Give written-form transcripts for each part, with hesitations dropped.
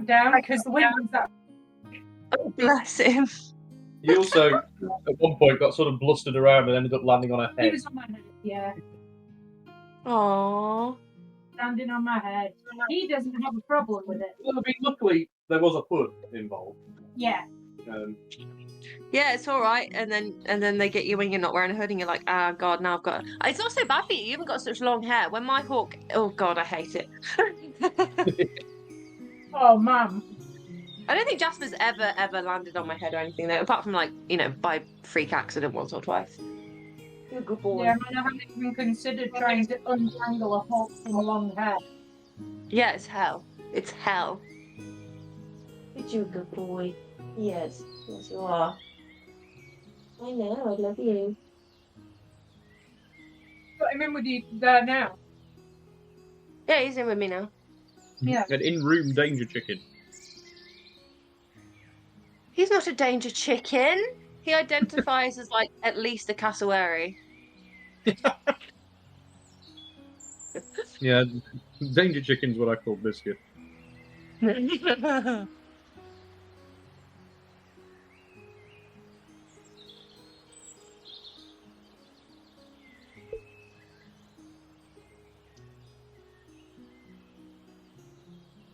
down because the wind was that. Oh, bless him. He also, at one point, got sort of blustered around and ended up landing on her He head. was on my head, yeah. Aww. Standing on my head. He doesn't have a problem with it. Well, I mean, luckily, there was a hood involved. Yeah. Yeah, it's all right. And then they get you when you're not wearing a hood, and you're like, ah, God, now I've got. It's not so bad for you. You haven't got such long hair. When my hawk, oh God, I hate it. Oh, Mum. I don't think Jasper's ever landed on my head or anything though, apart from like, by freak accident once or twice. You're a good boy. Yeah, I haven't even considered trying to untangle a hawk from long hair. Yeah, it's hell. It's hell. But you're a good boy. Yes. Yes, you are. I know, I love you. Got him in with you there now. Yeah, he's in with me now. Yeah. An in-room danger chicken. He's not a danger chicken. He identifies as like at least a cassowary. Yeah, danger chicken's what I call Biscuit.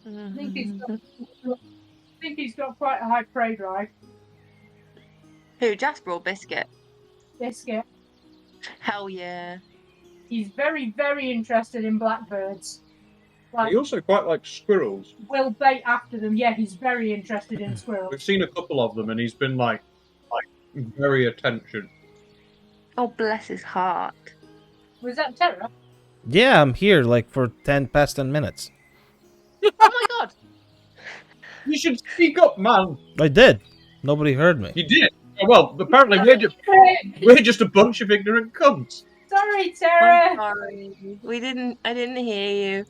I think he's got quite a high prey drive. Who, Jasper or Biscuit? Biscuit. Hell yeah. He's very, very interested in blackbirds. He also quite likes squirrels. Will bait after them. Yeah, he's very interested in squirrels. We've seen a couple of them, and he's been like very attention. Oh, bless his heart. Was that Terra? Yeah, I'm here like for 10 minutes. Oh my God. You should speak up, man. I did. Nobody heard me. You did. Oh, well, apparently we're just a bunch of ignorant cunts. Sorry, I'm Terra. sorry. I didn't hear you.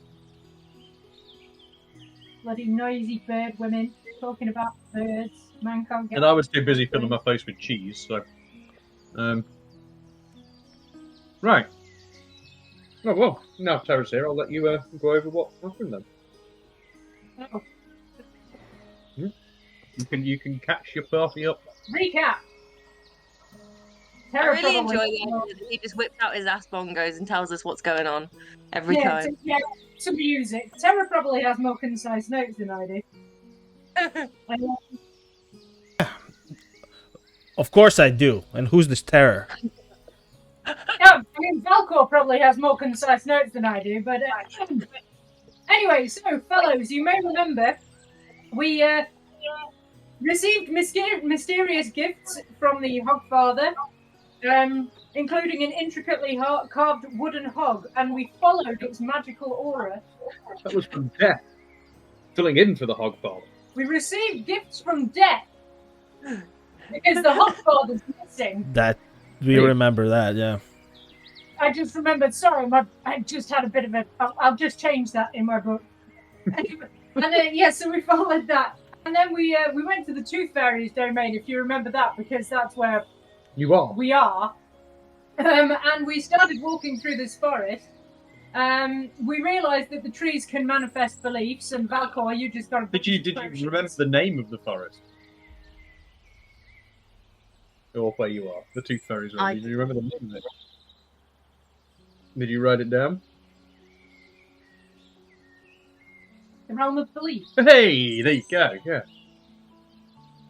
Bloody noisy bird women talking about birds. Man can't get. And I was too busy filling my face with cheese, so. Right. Oh, well, now Tara's here, I'll let you go over what happened then. Oh. You can catch your party up. Recap. I Terra really enjoy probably- the idea that he just whips out his ass bongos and tells us what's going on every time. To music. Terra probably has more concise notes than I do. Of course I do. And who's this terror? I mean, Valcor probably has more concise notes than I do, but anyway, so fellows, you may remember we received mysterious gifts from the Hogfather, including an intricately carved wooden hog, and we followed its magical aura. That was from death. Filling in for the Hogfather. We received gifts from death because the Hogfather's missing. That we remember that, yeah. I just remembered. Sorry, I just had a bit of a. I'll just change that in my book. Anyway, and then so we followed that, and then we went to the Tooth Fairy's domain, if you remember that, because that's where You are. we are. And we started walking through this forest. We realised that the trees can manifest beliefs, and Valcor, you just got. Did you remember the name of the forest? Or where you are? The Tooth Fairy's one. Did you remember the name of it? Did you write it down? The realm of belief. Hey, there you go.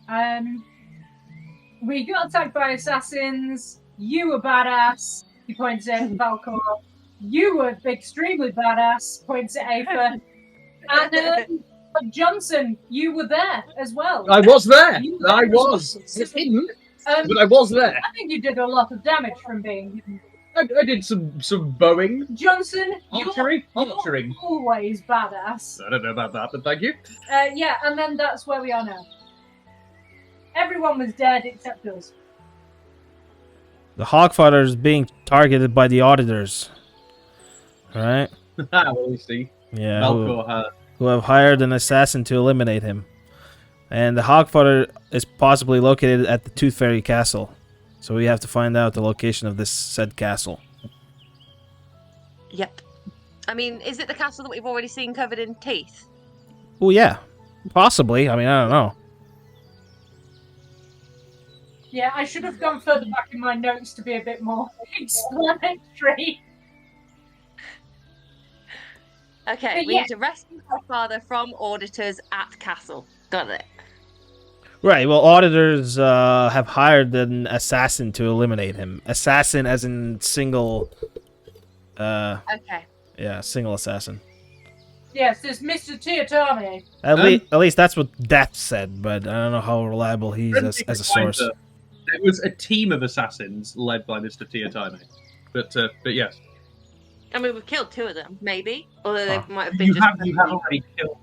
Yeah. We got attacked by assassins. You were badass. He points at Valcor. You were extremely badass. Points at Aether. And Johnson, you were there as well. I was there. You were I there as was. well. It's hidden, Um, but I was there. I think you did a lot of damage from being hidden. I did some bowing. Johnson, Archery? you're Archery. always badass. I don't know about that, but thank you. Yeah, and then that's where we are now. Everyone was dead except us. The Hogfather is being targeted by the auditors. Right? Well, you see. Yeah. Valcor had. Who have hired an assassin to eliminate him. And the Hogfather is possibly located at the Tooth Fairy Castle. So we have to find out the location of this said castle. Yep. I mean, is it the castle that we've already seen covered in teeth? Oh, yeah. Possibly. I mean, I don't know. Yeah, I should have gone further back in my notes to be a bit more explanatory. Okay, But we yeah. need to rescue my father from auditors at castle. Got it. Right. Well, auditors have hired an assassin to eliminate him. Assassin, as in single. Okay. Yeah, single assassin. Yes, there's Mr. Tiatami. At least that's what Death said, but I don't know how reliable he's as a source. It was a team of assassins led by Mr. Tiatami. But yes. I mean, we've killed 2 of them, maybe. Although they might have been You just... have already killed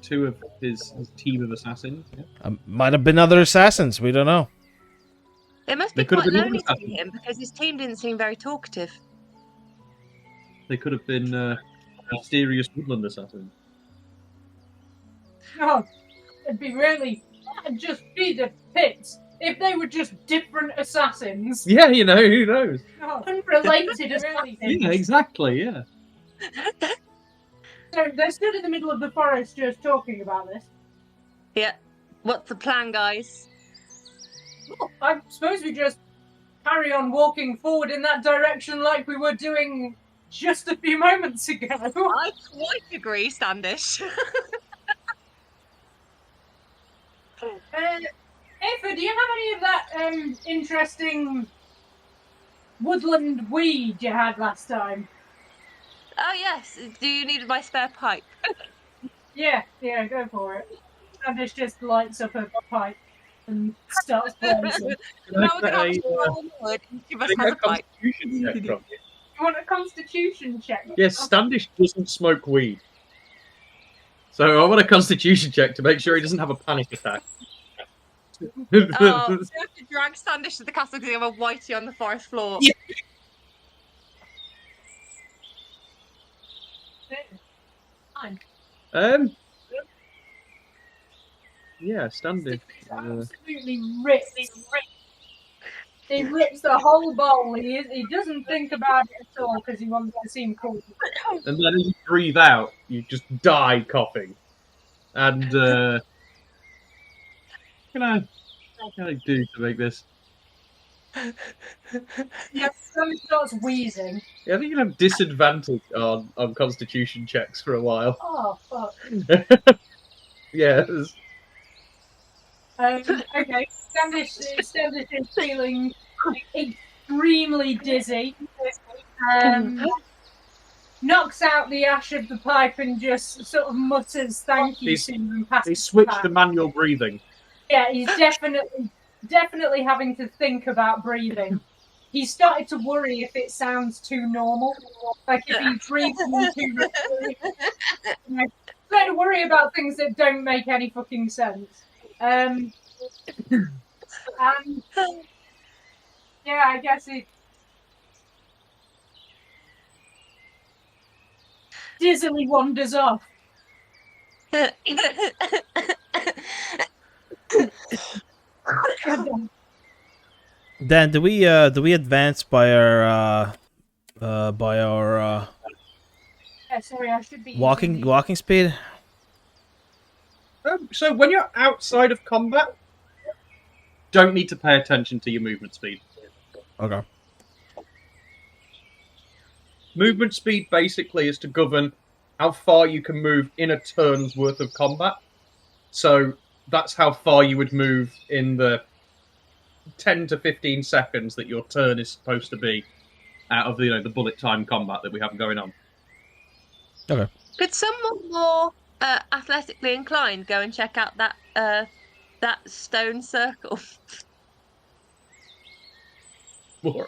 two of his team of assassins. Yeah. Might have been other assassins. We don't know. It must be They could have quite been lonely to assassins. be him because his team didn't seem very talkative. They could have been mysterious woodland assassins. Oh, it'd be really... That'd just be the pits. If they were just different assassins. Yeah, you know, who knows? Oh, unrelated assassins. Yeah, exactly, yeah. So they're stood in the middle of the forest just talking about this. Yeah. What's the plan, guys? Well, I suppose we just carry on walking forward in that direction like we were doing just a few moments ago. I quite agree, Standish. Aoife, do you have any of that interesting woodland weed you had last time? Oh, yes. Do you need my spare pipe? Yeah, go for it. Standish just lights up a pipe and starts blazing. No, we can't roll wood. Give us a pipe. Constitution check from you. You want a constitution check? Yes, Standish doesn't smoke weed. So I want a constitution check to make sure he doesn't have a panic attack. Oh, so you have to drag Standish to the castle because you have a whitey on the forest floor. Yeah. Fine. Yeah, Standish. Absolutely rips. He rips the whole bowl. He doesn't think about it at all because he wants to seem cool. And then as you breathe out, you just die coughing. And what can I do to make this? Yeah, somebody starts wheezing. Yeah, I think you can have disadvantage on constitution checks for a while. Oh fuck. Yes. Okay, Standish is feeling extremely dizzy. Knocks out the ash of the pipe and just sort of mutters "thank you" to him and passes He switched it to back. manual breathing. Yeah, he's definitely having to think about breathing. He started to worry if it sounds too normal, like if he breathes too rapidly. Started to worry about things that don't make any fucking sense. And yeah, I guess it dizzily wanders off. Dan, do we advance by our Yeah, sorry, I should be walking speed? So when you're outside of combat, don't need to pay attention to your movement speed. Okay. Movement speed basically is to govern how far you can move in a turn's worth of combat. So that's how far you would move in the 10 to 15 seconds that your turn is supposed to be out of the bullet time combat that we have going on. Okay. Could someone more athletically inclined go and check out that stone circle? More.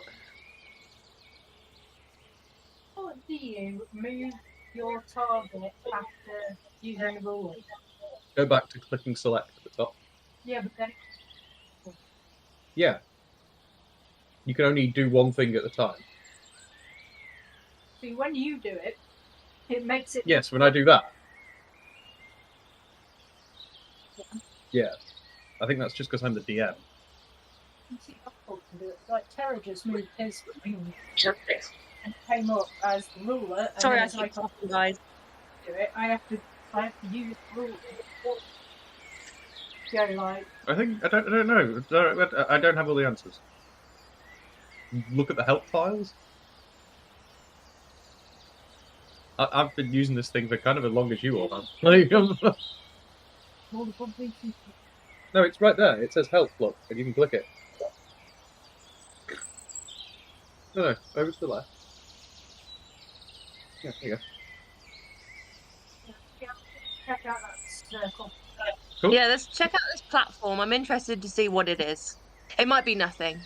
How do you move your target after using a ruler? Go back to clicking select at the top. Yeah, but then Yeah. You can only do one thing at a time. see when you do it, it makes it. Yes, when I do that. Yeah. I think that's just because I'm the DM. See, Apple can do it. Like Terra just moved his and came up as the ruler. And Sorry, then I as keep can't talking, guys. do it. I have to use the ruler. go like? I don't know. I don't have all the answers. Look at the help files. I've been using this thing for kind of as long as you all have. No, it's right there. It says help, look, and you can click it. No, over to the left. Yeah, there you go. Check out that circle. Cool. Yeah, let's check out this platform. I'm interested to see what it is. It might be nothing.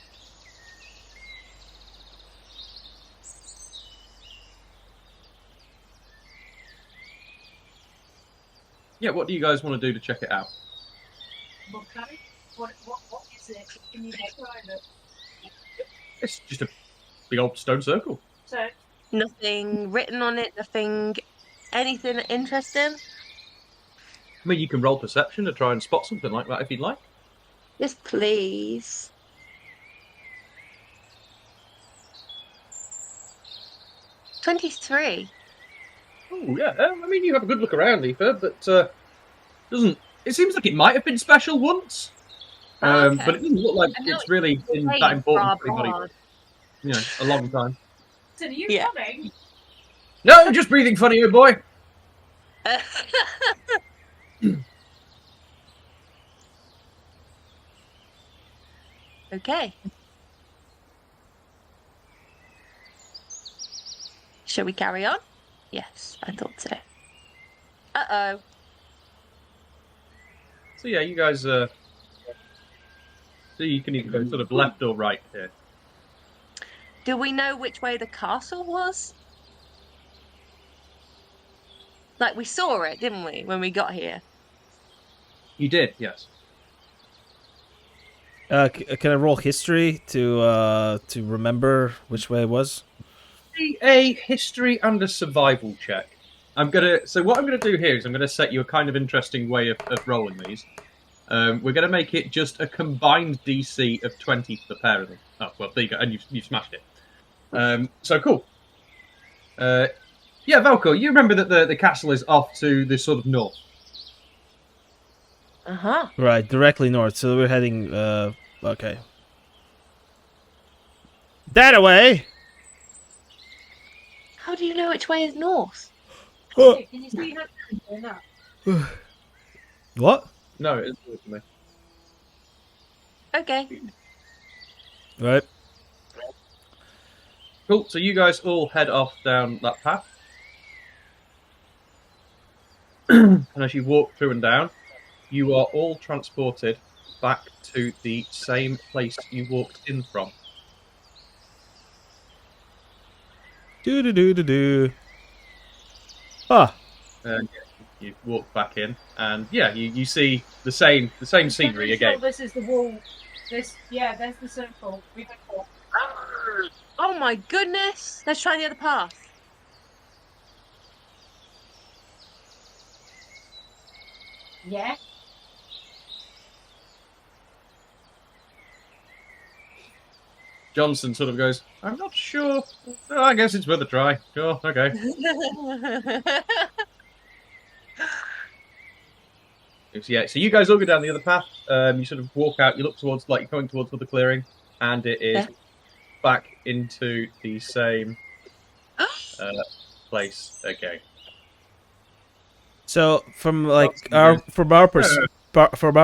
Yeah, what do you guys want to do to check it out? Look at it. What is it? Can you describe it? It's just a big old stone circle. So, Nothing written on it, nothing, anything interesting. I mean, you can roll perception to try and spot something like that if you'd like. Yes, please. $23. Oh, yeah. I mean, you have a good look around, Aoife, but doesn't... It seems like it might have been special once, Okay. but it doesn't look like I know it's really been Hey, that important bra for anybody, bard. you know, a long time. so are you Yeah. coming? No, just breathing funny, oh boy. Okay. Shall we carry on? Yes, I thought so. Uh-oh. So yeah, you guys, so you can either go sort of left or right here. Do we know which way the castle was? Like, we saw it, didn't we, when we got here? You did, yes. Can I roll history to remember which way it was? A history and a survival check. So what I'm gonna do here is I'm gonna set you a kind of interesting way of rolling these. We're gonna make it just a combined DC of 20 for the pair of them. Oh well, there you go, and you've smashed it. So cool. Yeah, Valko, you remember that the castle is off to the sort of north. Uh-huh. Right, directly north. So we're heading. Okay. That away. How do you know which way is north? Hey, can you see how I'm doing that? What? No, it isn't for me. Okay. Right. Cool. So you guys all head off down that path, and as you walk through and down, you are all transported back to the same place you walked in from. Do. Ah. And you walk back in, and yeah, you see the same scenery Pretty sure again. This is the wall. There's the circle. We've got four. Oh my goodness! Let's try the other path. Yeah. Johnson sort of goes, "I'm not sure. Oh, I guess it's worth a try. Sure, okay." Yeah, so you guys all go down the other path. You sort of walk out. You look towards, like, you're going towards the clearing, and it is back into the same place again. So from like from our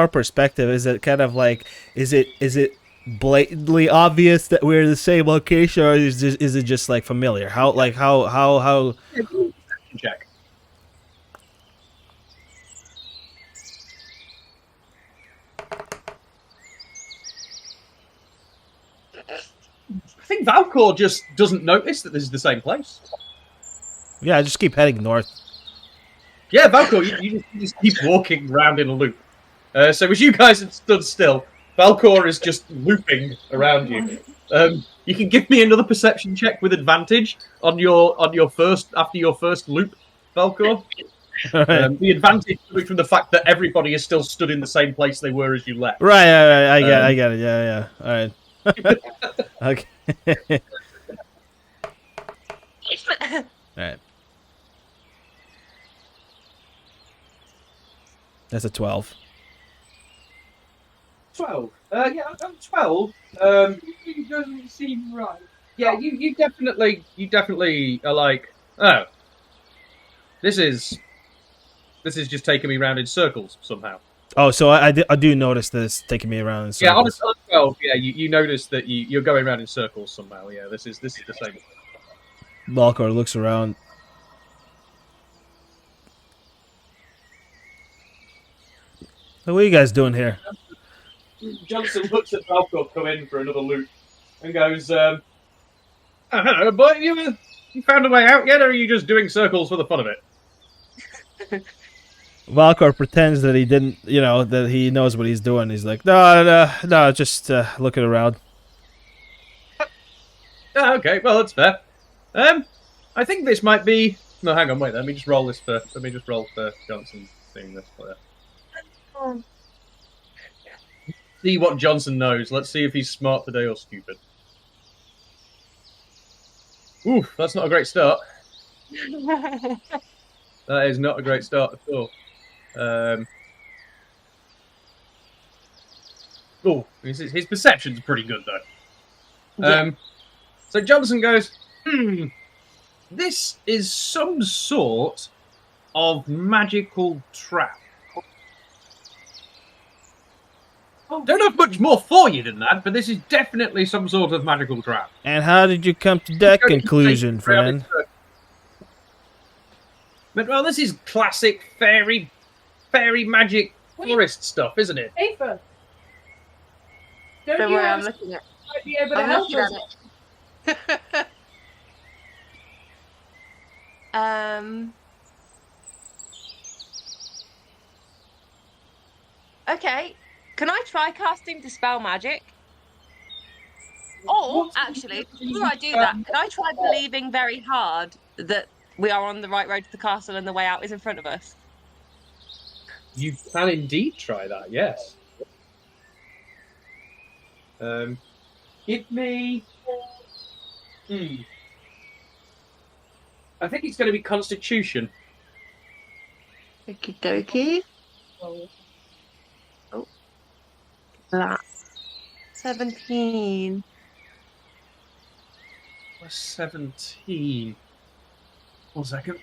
perspective, is it kind of like is it blatantly obvious that we're in the same location, or is it just like familiar? How Check. I think Valcor just doesn't notice that this is the same place. Yeah, just keep heading north. Yeah, Valcor, you just keep walking around in a loop. So as you guys have stood still, Valcor is just looping around you. You can give me another perception check with advantage on your first after your first loop, Valcor. Right. The advantage coming from the fact that everybody is still stood in the same place they were as you left. Right, I get it. Yeah. All right. Okay. All right. That's a 12. 12. Yeah, I'm 12. It doesn't seem right. Yeah, you definitely are like, oh, this is just taking me round in circles somehow. Oh, so I do notice this taking me around in Yeah, on a circles. 12, yeah, you notice that you're going around in circles somehow. Yeah, this is the same. Valkor looks around. So what are you guys doing here? Johnson looks at Valkor come in for another loot and goes, I don't know, boy, you found a way out yet, or are you just doing circles for the fun of it? Valkor pretends that he didn't, that he knows what he's doing. He's like, no, just looking around. Oh, okay, well that's fair. I think this might be. No, hang on, wait. Let me just roll for Johnson seeing this player. See what Johnson knows. Let's see if he's smart today or stupid. Oof, that's not a great start. That is not a great start at all. His perception's pretty good though. Yeah. So Johnson goes, this is some sort of magical trap. Don't have much more for you than that, but this is definitely some sort of magical trap. And how did you come to that conclusion, friend? But well, this is classic fairy magic forest stuff, isn't it? Aoife, Don't you worry, I'm have looking at might be able to I'm help looking us? at it. Okay. Can I try casting Dispel Magic? Or, actually, before I do that, can I try believing very hard that we are on the right road to the castle and the way out is in front of us? You can indeed try that, yes. Give me. I think it's going to be Constitution. Okie dokie. Oh. That. 17. Plus 17. 1 second.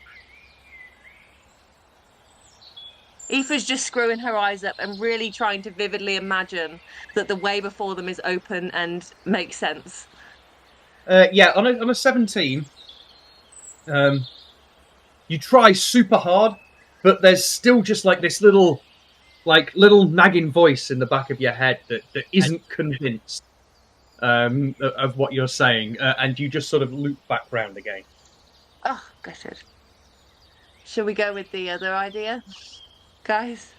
Aoife's just screwing her eyes up and really trying to vividly imagine that the way before them is open and makes sense. Yeah, on a 17, you try super hard, but there's still just like this little nagging voice in the back of your head that isn't convinced of what you're saying, and you just sort of loop back round again. Oh, gutted. Shall we go with the other idea, guys?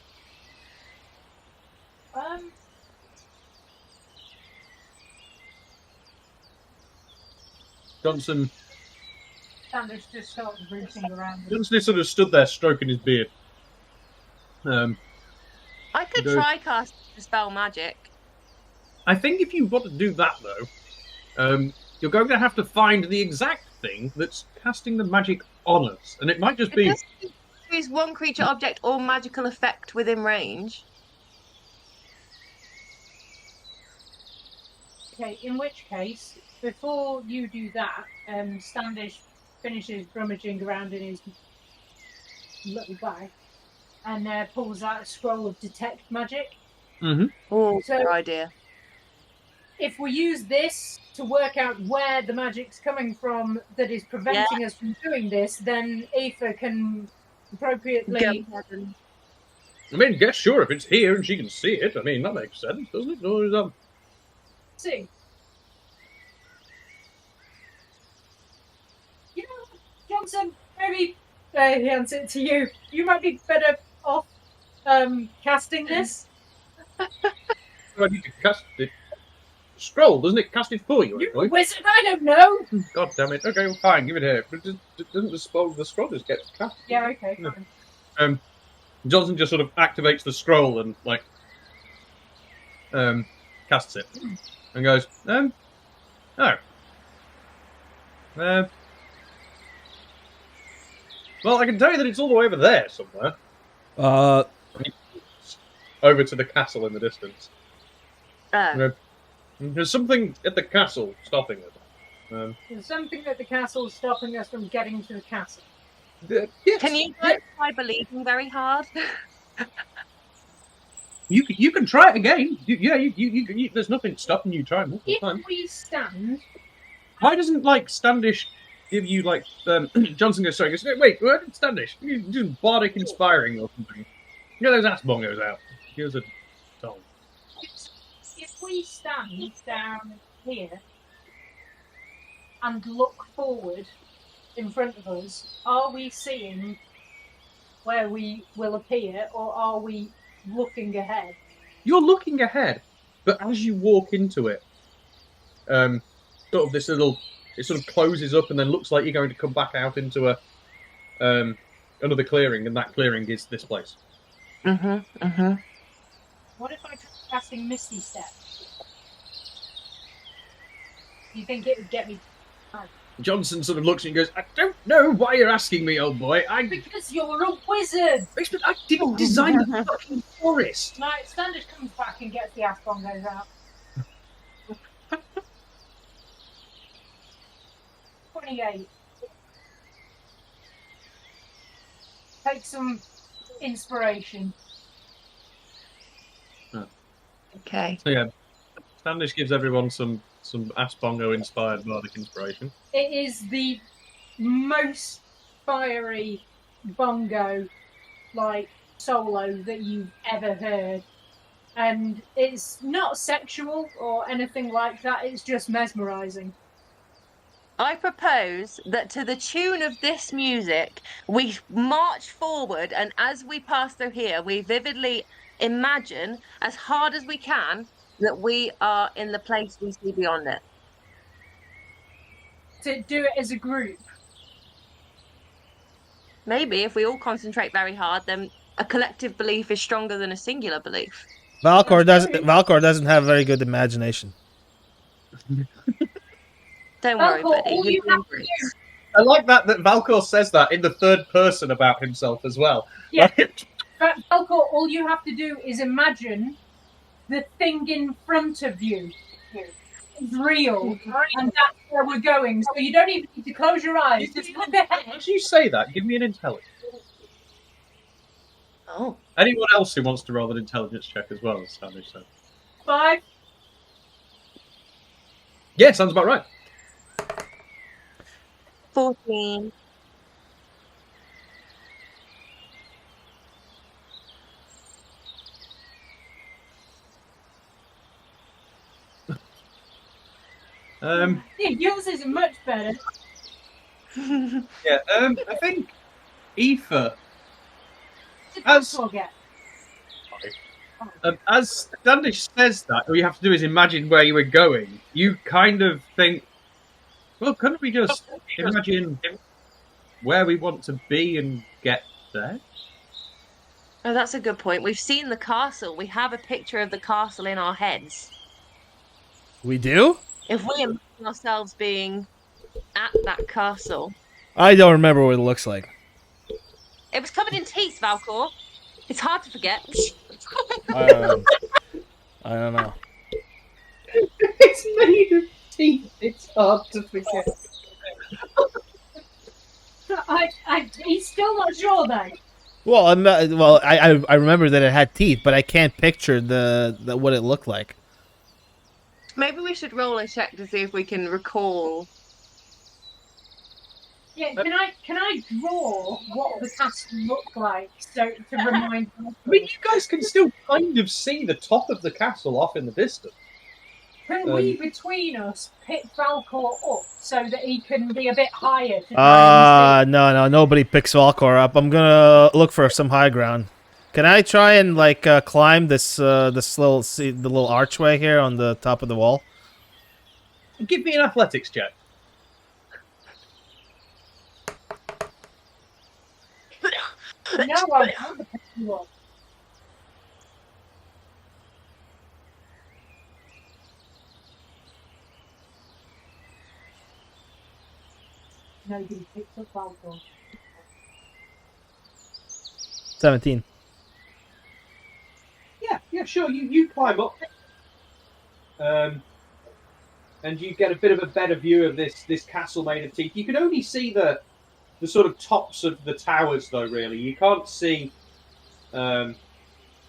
Johnson Sanders just started rooting around. Johnson sort of stood there stroking his beard. I could try casting Dispel Magic. I think if you want to do that, though, you're going to have to find the exact thing that's casting the magic on us. And it might just be... Choose one creature, object, or magical effect within range. Okay, in which case, before you do that, Standish finishes rummaging around in his little bag and pulls out a scroll of Detect Magic. Mm-hmm. Oh, So- good idea. If we use this to work out where the magic's coming from that is preventing us from doing this, then Aoife can appropriately... Go ahead and- I mean, guess sure, if it's here and she can see it, I mean, that makes sense, doesn't it? Or is that... see. You know, Johnson, maybe he hands it to you. You might be better off casting this. I need to cast it. Scroll, doesn't it cast it for you? You're a Anyway? wizard, I don't know. God damn it. Okay, well, fine, give it here. But doesn't the scroll just get cast? Yeah, okay, No. fine. Johnson just sort of activates the scroll and, like, casts it. And goes, oh. Well, I can tell you that it's all the way over there somewhere. Over to the castle in the distance. Oh. There's something at the castle stopping us. There's something at the castle stopping us from getting to the castle. Yes, Can you guys try believing very hard? You can try it again. There's nothing stopping you trying multiple If times. we stand, Why doesn't Standish give you Johnson goes sorry? Goes, wait, where did Standish? You just bardic inspiring or something. Get those ass bongos out. Here's a song. if we stand down here and look forward in front of us, are we seeing where we will appear, or are we looking ahead? You're looking ahead, but as you walk into it, it sort of closes up and then looks like you're going to come back out into another clearing, and that clearing is this place. What if I try casting Misty Step? Do you think it would get me? Johnson sort of looks at you and goes, I don't know why you're asking me, old boy. Because you're a wizard! I didn't design the fucking forest. No, Standish comes back and gets the ass bongos out. 28. Take some inspiration. Okay. So yeah, Standish gives everyone some ass bongo inspired bardic inspiration. It is the most fiery bongo solo that you've ever heard. And it's not sexual or anything like that, it's just mesmerizing. I propose that to the tune of this music, we march forward, and as we pass through here, we vividly imagine as hard as we can that we are in the place we see beyond it. To do it as a group. Maybe if we all concentrate very hard, then a collective belief is stronger than a singular belief. Valcor doesn't have very good imagination. Don't worry, Valcor, buddy. all you have to do. I like that Valcor says that in the third person about himself as well. Yeah. Valcor, all you have to do is imagine the thing in front of you is real, and that's where we're going. So you don't even need to close your eyes. Just look ahead. As you say that, give me an intelligence. Oh. Anyone else who wants to roll an intelligence check as well, as Standish said. 5. Yeah, sounds about right. 14. Yeah, yours is much better. Yeah, I think Aoife, Did As- Valcor get? as Standish says that, all you have to do is imagine where you were going. You kind of think, well, couldn't we just imagine where we want to be and get there? Oh, that's a good point. We've seen the castle. We have a picture of the castle in our heads. We do? If we imagine ourselves being at that castle, I don't remember what it looks like. it was covered in teeth, Valcor. It's hard to forget. I don't know. It's made of teeth. It's hard to forget. He's still not sure though. Well, I'm not, well, I remember that it had teeth, but I can't picture the what it looked like. Maybe we should roll a check to see if we can recall. Yeah, can I draw what the castle looked like so to remind me? I mean, you guys can still kind of see the top of the castle off in the distance. Can we between us pick Valcor up so that he can be a bit higher? To try and No, nobody picks Valcor up. I'm gonna look for some high ground. Can I try and climb this the little archway here on the top of the wall? Give me an athletics check. see? No, I want to pick you up. Nobody picks up Valcor. 17. Yeah, sure. You climb up. and you get a bit of a better view of this castle made of teak. You can only see the sort of tops of the towers, though. Really, you can't see quite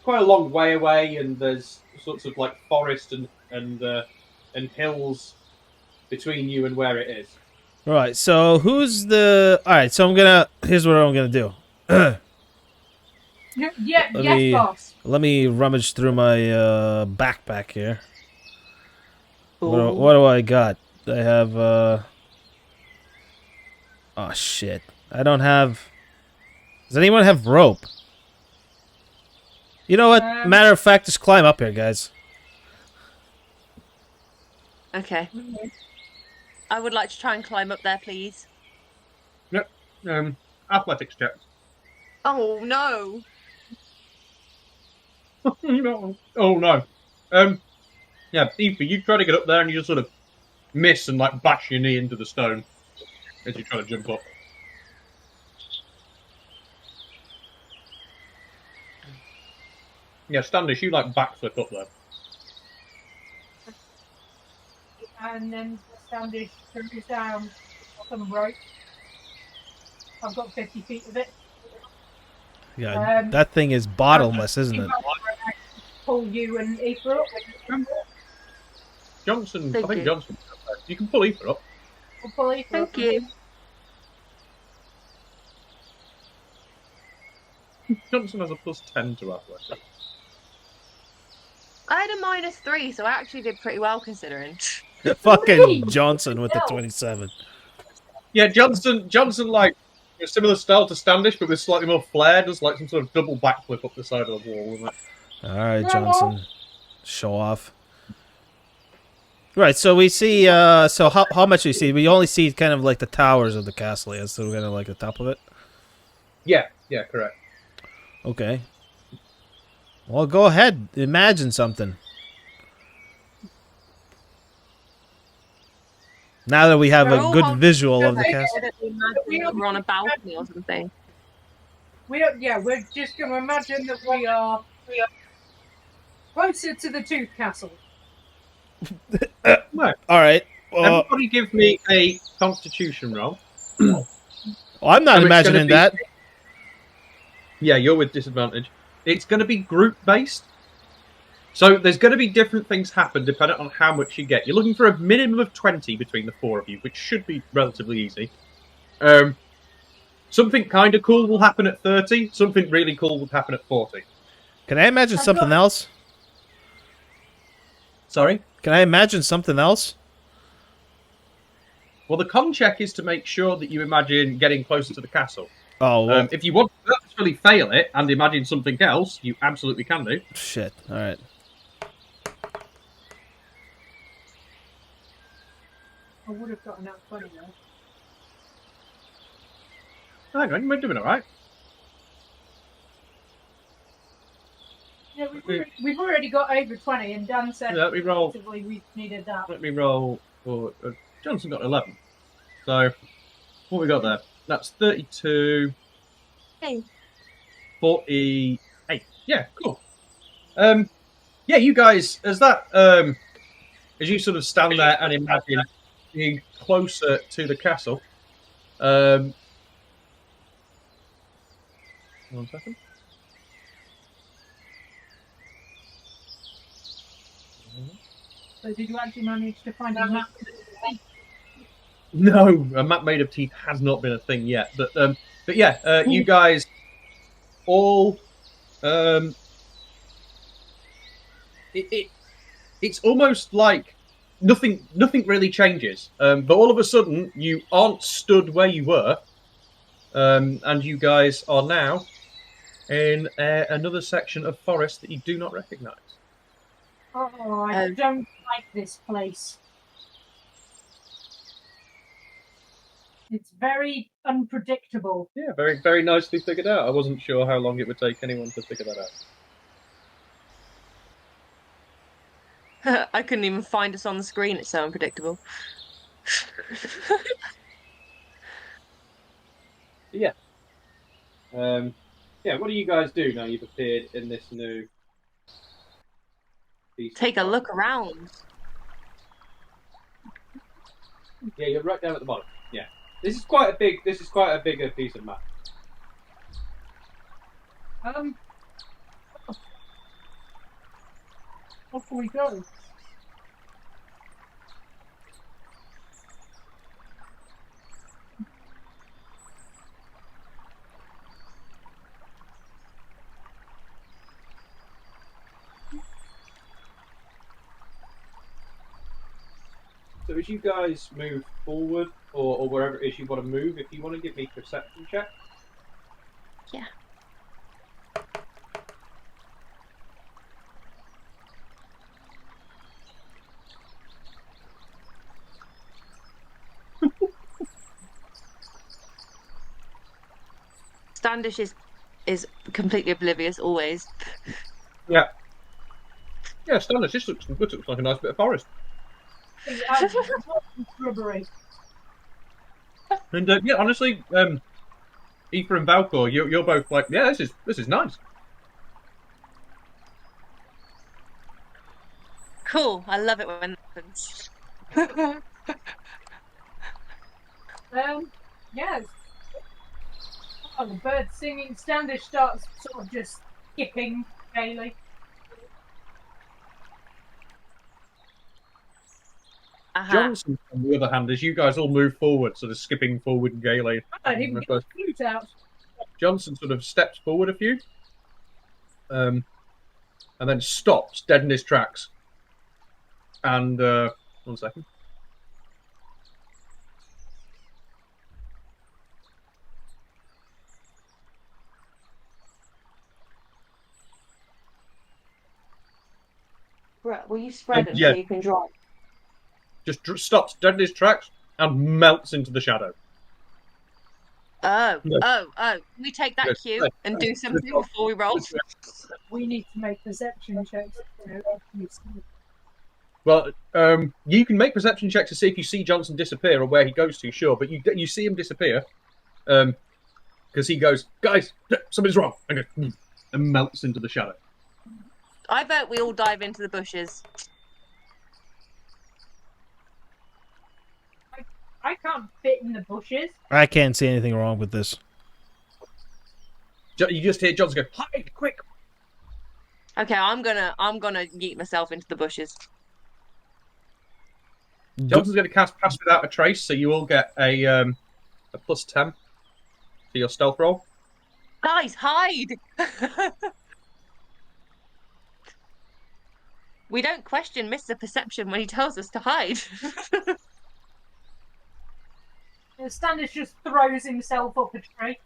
a long way away, and there's sorts of like forest and hills between you and where it is. Right. So who's the? All right. So Here's what I'm gonna do. Yes, boss. Let me rummage through my backpack here. Ooh. What do I got? I have. Oh shit! I don't have. Does anyone have rope? You know what? Matter of fact, just climb up here, guys. Okay. I would like to try and climb up there, please. Yep. Athletics checks. Oh no! No. Oh no. Yeah, Aoife, you try to get up there and you just sort of miss and like bash your knee into the stone as you try to jump up. Yeah, Standish, you like backflip up there. And then Standish goes down some rope. I've got 50 feet of it. Yeah, that thing is bottomless, isn't it? Pull you and Aoife up. Johnson, Thank I think you. Johnson. You can pull Aoife up. We'll pull Aoife up. Thank you. Johnson has a +10 to athletics. I had a -3, so I actually did pretty well considering. Fucking Johnson with the 27. Yeah, Johnson like a similar style to Standish, but with slightly more flair. Does like some sort of double backflip up the side of the wall, isn't it? All right, Johnson, show off. Right, so we see. So how much we see? We only see kind of like the towers of the castle. Yeah, so we're gonna like the top of it. Yeah, correct. Okay. Well, go ahead. Imagine something. Now that we have a good visual of the castle. We're on a balcony or something. We're just going to imagine that we are closer to the Tooth Castle. No. All right. Everybody give me a Constitution roll. I'm not So it's imagining gonna that. be- Yeah, you're with disadvantage. It's going to be group-based. So there's going to be different things happen depending on how much you get. You're looking for a minimum of 20 between the four of you, which should be relatively easy. Something kind of cool will happen at 30. Something really cool will happen at 40. Can I imagine something else? Sorry? Can I imagine something else? Well, the con check is to make sure that you imagine getting closer to the castle. Oh, well, If you want to purposefully fail it and imagine something else, you absolutely can do. shit. All right. I would have gotten that 20 though. Hang on, you're doing all right. Yeah, we've already got over 20, and Dan said Let me roll. we needed that. Let me roll. Johnson got 11. So, what we got there? That's 32. Hey. 48. Yeah, cool. Yeah, you guys, as you sort of stand there and imagine being closer to the castle. 1 second. So did you actually manage to find a map? No, a map made of teeth has not been a thing yet. But yeah, you guys all it's almost like nothing really changes. But all of a sudden you aren't stood where you were. And you guys are now in another section of forest that you do not recognize. Oh, I don't like this place. It's very unpredictable. Yeah, very, very nicely figured out. I wasn't sure how long it would take anyone to figure that out. I couldn't even find us on the screen. It's so unpredictable. Yeah. Yeah, what do you guys do now you've appeared in this new... Take a look around. Yeah, you're right down at the bottom. Yeah, this is quite a big. This is quite a bigger piece of map. Off we go. So as you guys move forward, or wherever it is you want to move, if you want to give me a perception check. Yeah. Standish is completely oblivious always. Yeah. Yeah, Standish, this looks like a nice bit of forest. Rubbery. And yeah, honestly, Aoife and Valcor, you're both like, yeah, this is nice. Cool. I love it when that happens. Yes. Oh, the bird singing. Standish starts sort of just skipping gaily. Johnson, on the other hand, as you guys all move forward, sort of skipping forward gaily. I didn't even get the flute out. Johnson sort of steps forward a few, and then stops dead in his tracks. And 1 second. Will you spread them yeah. so you can drive? Just stops dead in his tracks and melts into the shadow. Oh, No. Can we take that cue and do something before we roll? We need to make perception checks. Well, you can make perception checks to see if you see Johnson disappear or where he goes to, sure, but you see him disappear, because he goes, guys, something's wrong, and melts into the shadow. I vote we all dive into the bushes. I can't fit in the bushes. I can't see anything wrong with this. You just hear Johnson go, hide, quick! Okay, I'm gonna yeet myself into the bushes. Johnson's going to cast Pass Without a Trace, so you all get a plus 10 to your stealth roll. Guys, hide! We don't question Mr. Perception when he tells us to hide. Standish just throws himself up a tree.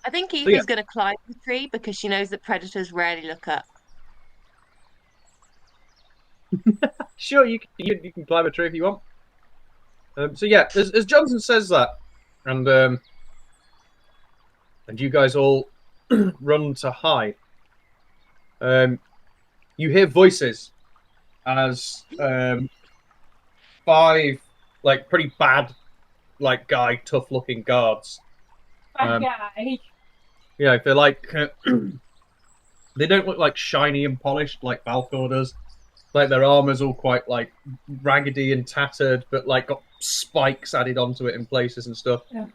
I think Aoife's going to climb the tree because she knows that predators rarely look up. Sure, you can climb a tree if you want. So yeah, as Johnson says that, and you guys all run to hide. You hear voices as 5 like pretty bad, like tough-looking guards. Bad guy. Yeah, they're like they don't look like shiny and polished like Valcor does. Like their armor's all quite like raggedy and tattered, but like got spikes added onto it in places and stuff. Yeah.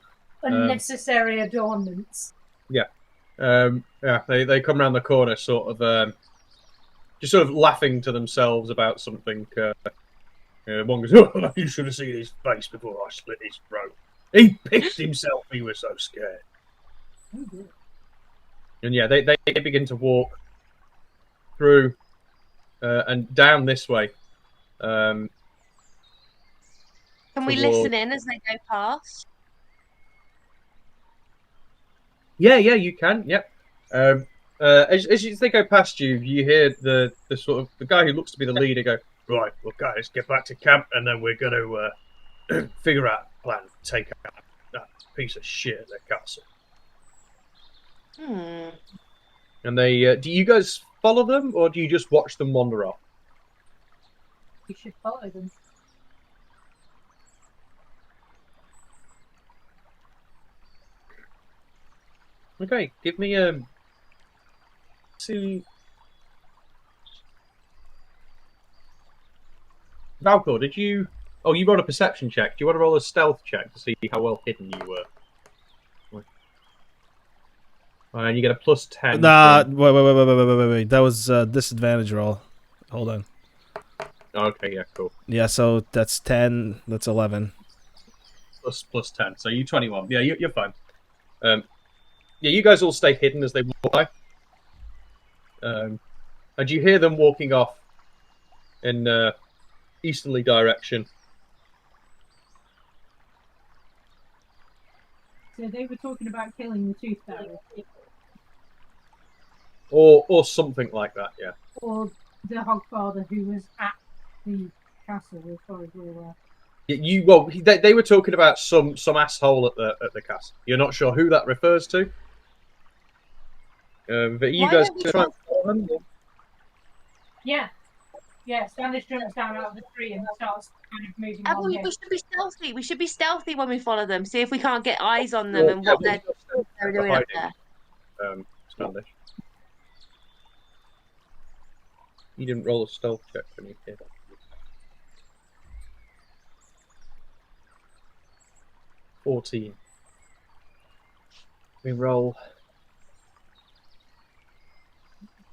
Unnecessary adornments. Yeah. They come around the corner, sort of just sort of laughing to themselves about something. One goes, "Oh, you should have seen his face before I split his throat. He pissed himself. He was so scared." Oh, and yeah, they begin to walk through and down this way. Can we listen in as they go past? Yeah, you can. Yep. As they go past you, you hear the sort of the guy who looks to be the leader go, "Right, well, guys, get back to camp, and then we're going to figure out a plan to take out that piece of shit at the castle." And they do you guys follow them, or do you just watch them wander off? You should follow them. Okay, give me see. Valcor, did you? Oh, you rolled a perception check. Do you want to roll a stealth check to see how well hidden you were? And you get a +10. Nah, from- wait. That was disadvantage roll. Hold on. Okay, yeah, cool. Yeah, so that's 10. That's 11. +10. So you 21. Yeah, you're fine. Yeah, you guys all stay hidden as they walk by. And you hear them walking off in easterly direction. So they were talking about killing the Tooth Fairy. Or something like that, yeah. Or the Hogfather who was at the castle, as far as we're aware. They were talking about some asshole at the castle. You're not sure who that refers to. But you Why guys don't we try and follow them? Yeah. Yeah, Standish jumps down out of the tree and starts kind of moving on We here. should be stealthy. We should be stealthy when we follow them. See if we can't get eyes on them Well, and yeah, what we'll they're go doing up hiding. there. Standish. You didn't roll a stealth check when you hit. $14. We roll.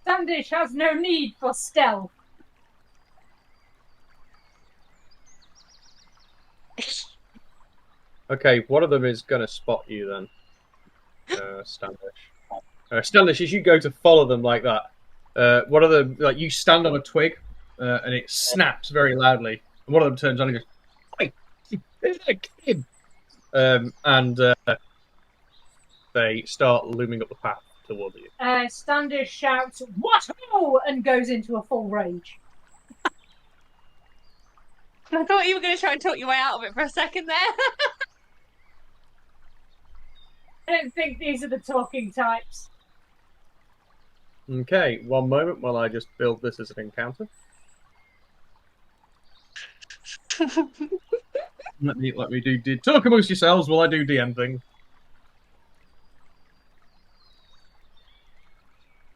Standish has no need for stealth. Okay, one of them is going to spot you then, Standish. Standish, as you go to follow them like that, one of them, like you stand on a twig, and it snaps very loudly, and one of them turns on and goes, "Hey, there's a kid!" And they start looming up the path towards you. Standish shouts, "What ho!" and goes into a full rage. I thought you were going to try and talk your way out of it for a second there. I don't think these are the talking types. Okay, one moment while I just build this as an encounter. Let me do talk amongst yourselves while I do DM thing.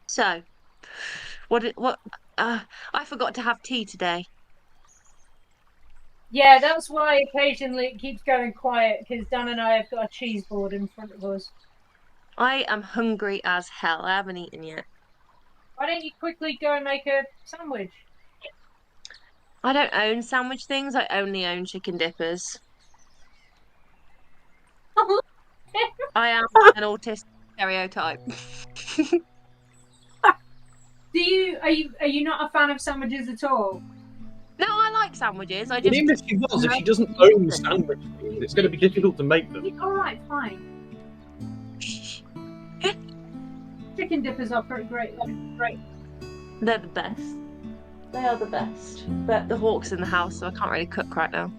So, I forgot to have tea today. Yeah, that's why occasionally it keeps going quiet, because Dan and I have got a cheese board in front of us. I am hungry as hell. I haven't eaten yet. Why don't you quickly go and make a sandwich? I don't own sandwich things. I only own chicken dippers. I am an autistic stereotype. Are you not a fan of sandwiches at all? No, I like sandwiches. I But just even if she was, if she doesn't own sandwich things, it's going to be difficult to make them. Alright, fine. Chicken dippers are pretty great. They're the best. They are the best. But the hawk's in the house, so I can't really cook right now.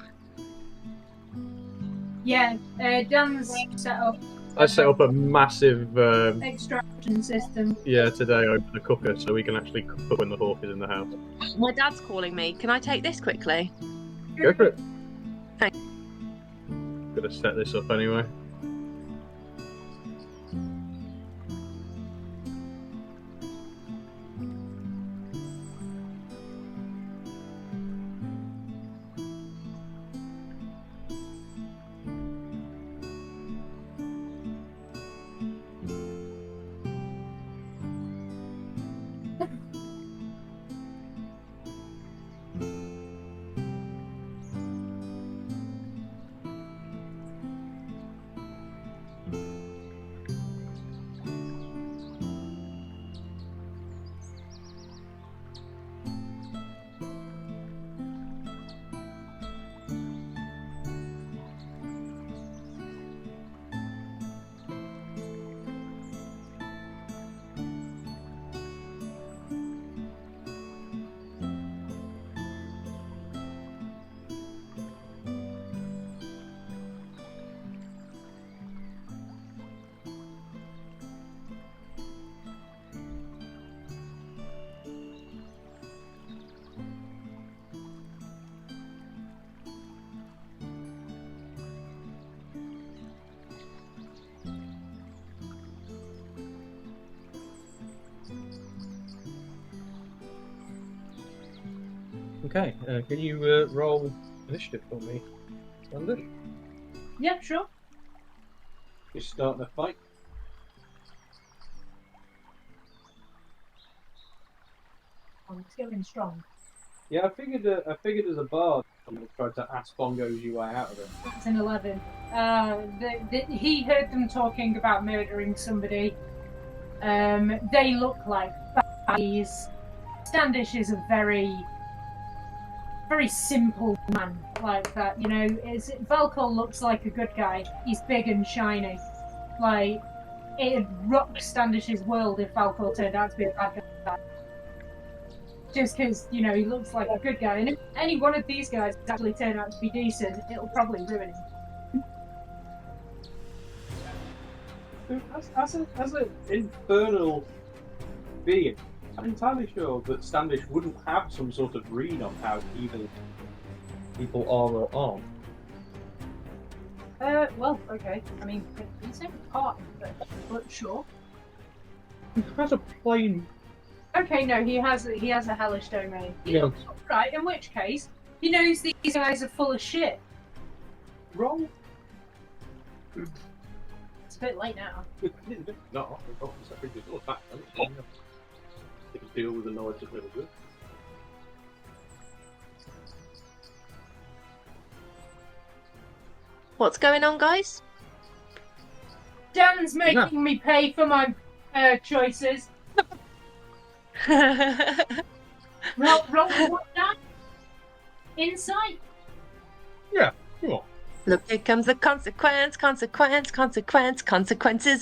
Yeah, Dan's set up I set up a massive extraction system. today over the cooker so we can actually cook when the hawk is in the house. My dad's calling me. Can I take this quickly? Go for it. Thanks. Gonna set this up anyway. Okay, can you roll initiative for me, Standish? Yeah, sure. You're starting a fight. It's going strong. Yeah, I figured as a bard, I'm going to try to ask Bongo's your way out of it. That's an 11. He heard them talking about murdering somebody. They look like baddies. Standish is a very, very simple man like that. You know, Valkor looks like a good guy. He's big and shiny. Like, it'd rock Standish's world if Valkor turned out to be a bad guy. Just because, you know, he looks like a good guy. And if any one of these guys actually turn out to be decent, it'll probably ruin him. As an infernal being, I'm entirely sure that Standish wouldn't have some sort of read on how evil people are or aren't. Well, okay. I mean, he's in part of it, but sure. He has a plain. Okay, no, he has a hellish domain. Yeah. Right, in which case, he knows these guys are full of shit. Wrong. It's a bit late now. No, I think it's all back. I can deal with the knowledge of really good. What's going on, guys? Dan's making me pay for my choices. Roll what, Dan? Insight? Yeah, cool. Look, here comes the consequences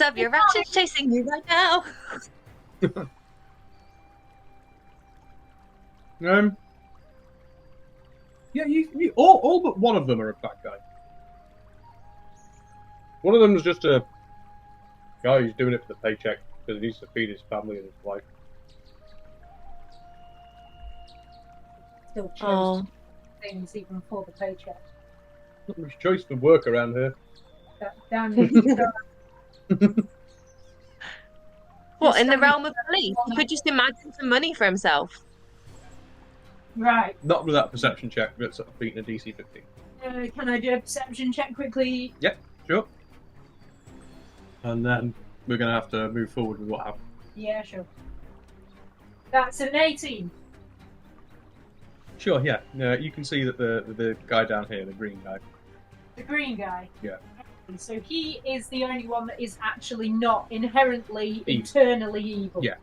of your actions chasing you right now. Yeah, you all but one of them are a bad guy. One of them is just a guy who's doing it for the paycheck because he needs to feed his family and his wife. Still chose things even for the paycheck. Not much choice for work around here. Dan, What, in the realm of belief? He could just imagine some money for himself. right. Not with that perception check, but sort of beating a DC 15. Can I do a perception check quickly? Yep, sure. And then we're going to have to move forward with what happened. Yeah, sure. That's an 18. Sure, yeah. You can see that the guy down here, the green guy. The green guy. Yeah. So he is the only one that is actually not inherently, Evil. internally evil. Yeah.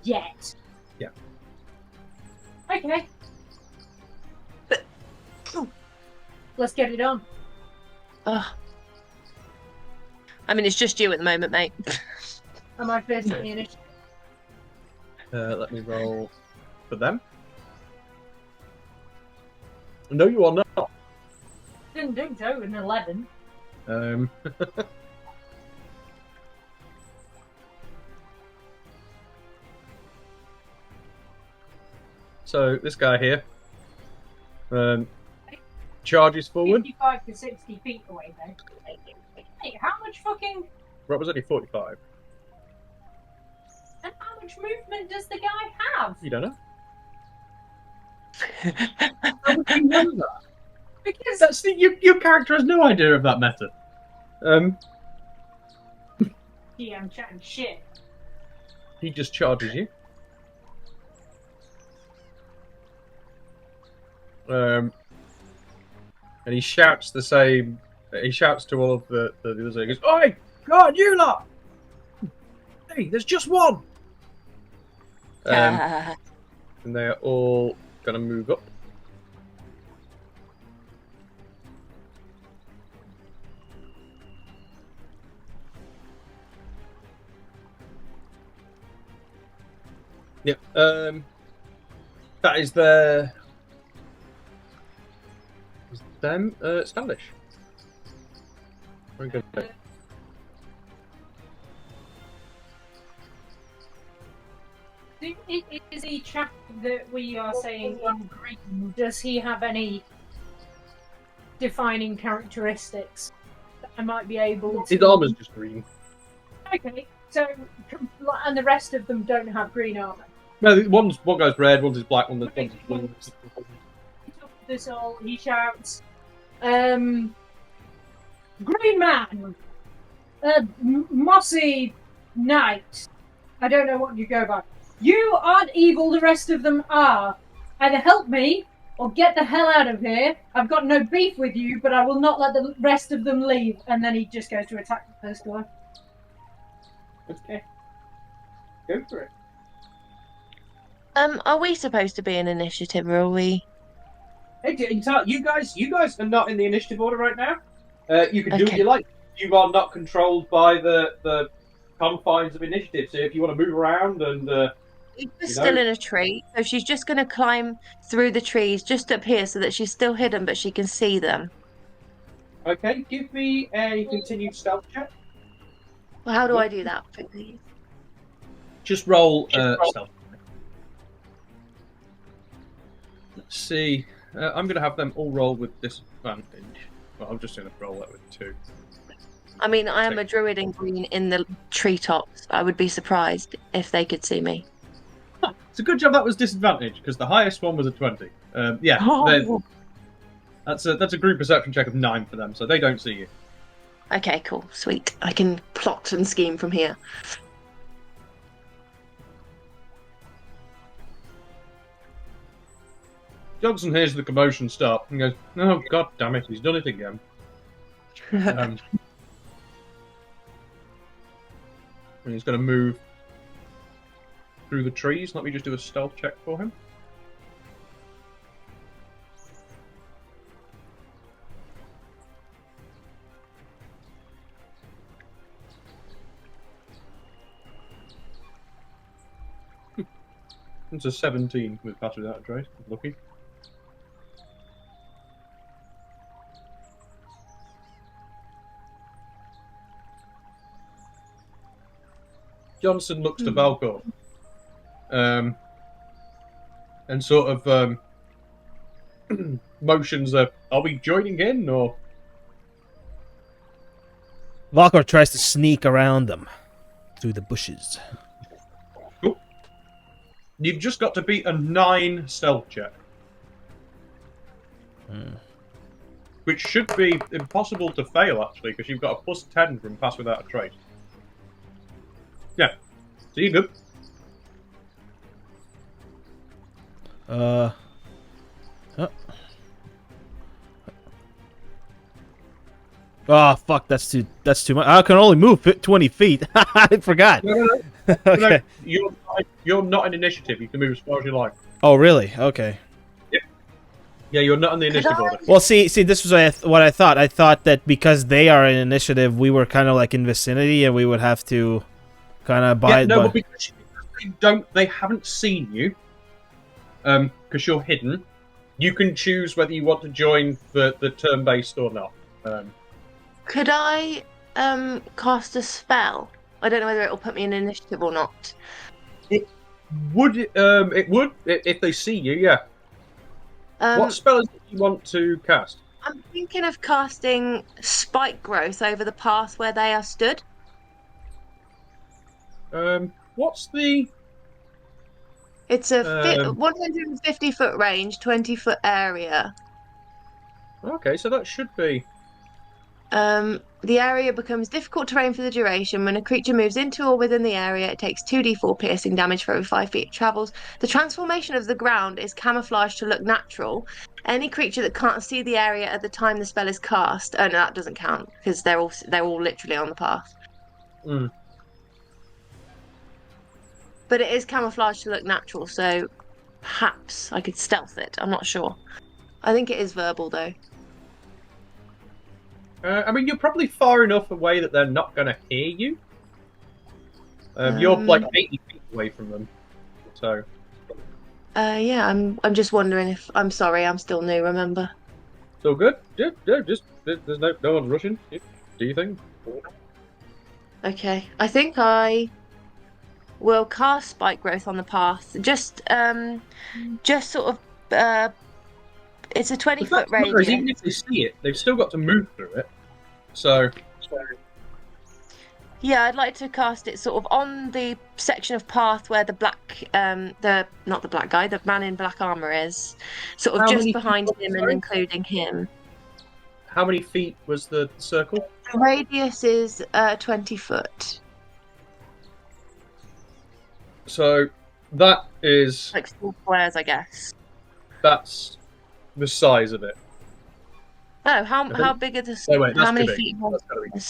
Yet. Yeah. Okay. Let's get it on. Ugh. I mean, it's just you at the moment, mate. Am I first in the initiative? Let me roll for them. No, you are not. Didn't do so, an 11. So this guy here charges forward. 55 to 60 feet away, then. Hey, how much fucking... Rob was only 45. And how much movement does the guy have? You don't know. How would you know that? Because... That's your character has no idea of that method. Yeah, I'm chatting shit. He just charges you. And he shouts the same. He shouts to all of the others. He goes, "Oi, God, you lot! Hey, there's just one." And they're all gonna move up. Yep. That is their. Is them Standish. Very good. Is the chap that we are saying in green, does he have any defining characteristics that I might be able to... His armor's just green. Okay, so, and the rest of them don't have green armor. No, one guy's red, one's is black, one's blue. Thistle, he shouts, Green Man, Mossy Knight. I don't know what you go by. You aren't evil, the rest of them are. Either help me or get the hell out of here. I've got no beef with you, but I will not let the rest of them leave. And then he just goes to attack the first guy. Okay. Go for it. Are we supposed to be in initiative, or are we? Hey, you guys are not in the initiative order right now. You can do what Okay. you like. You are not controlled by the confines of initiative. So if you want to move around and She's still in a tree, so she's just going to climb through the trees just up here so that she's still hidden, but she can see them. okay, give me a continued stealth check. Well, how do I do that, please? Just roll stealth. Let's see. I'm going to have them all roll with disadvantage. Well, I'm just going to roll that with 2. I mean, I am a druid in green in the treetops. I would be surprised if they could see me. It's a good job that was disadvantage because the highest one was a 20. Yeah, Oh. that's a group perception check of 9 for them, so they don't see you. Okay, cool, sweet. I can plot and scheme from here. Johnson hears the commotion start and goes, "Oh God damn it, he's done it again." And he's going to move through the trees. Let me just do a stealth check for him. It's a 17 with pass without a trace. Lucky. Johnson looks to Valcor and sort of motions are we joining in or? Valkor tries to sneak around them through the bushes. Cool. You've just got to beat a 9 stealth check. Which should be impossible to fail, actually, because you've got a +10 from pass without a trace. Yeah. So you're good. Oh fuck! That's too much. I can only move 20 feet. I forgot. No. Okay. You're not in initiative. You can move as far as you like. Oh really? Okay. Yeah, you're not in the initiative order. Well, see, this was what I thought. I thought that because they are in initiative, we were kind of like in vicinity, and we would have to kind of buy. Yeah, no, but because they haven't seen you, because you're hidden. You can choose whether you want to join the turn-based or not. Could I cast a spell? I don't know whether it will put me in initiative or not. It would if they see you. Yeah. What spell is it you want to cast? I'm thinking of casting spike growth over the path where they are stood. What's the? It's a 150-foot range, 20-foot area. Okay, so that should be. The area becomes difficult terrain for the duration. When a creature moves into or within the area, it takes 2d4 piercing damage for every 5 feet it travels. The transformation of the ground is camouflaged to look natural. Any creature that can't see the area at the time the spell is cast, oh no, that doesn't count because they're all literally on the path. But it is camouflaged to look natural, so perhaps I could stealth it. I'm not sure. I think it is verbal though. I mean, you're probably far enough away that they're not going to hear you. You're like 80 feet away from them, so. Yeah, I'm just wondering if I'm sorry. I'm still new. Remember. So good. Yeah. Just there's no one's rushing. Yeah, do you think? Okay, I think I will cast spike growth on the path. Just sort of. It's a 20-foot radius. Even if they see it, they've still got to move through it. So. Yeah, I'd like to cast it sort of on the section of path where the not the black guy, the man in black armor is, sort of How just many behind feet, him and sorry? including him. How many feet was the circle? The radius is 20 foot, So that is like 4 squares, I guess. that's the size of it. Oh, how think- big are the Oh wait, how that's many too big. feet? That's gotta be.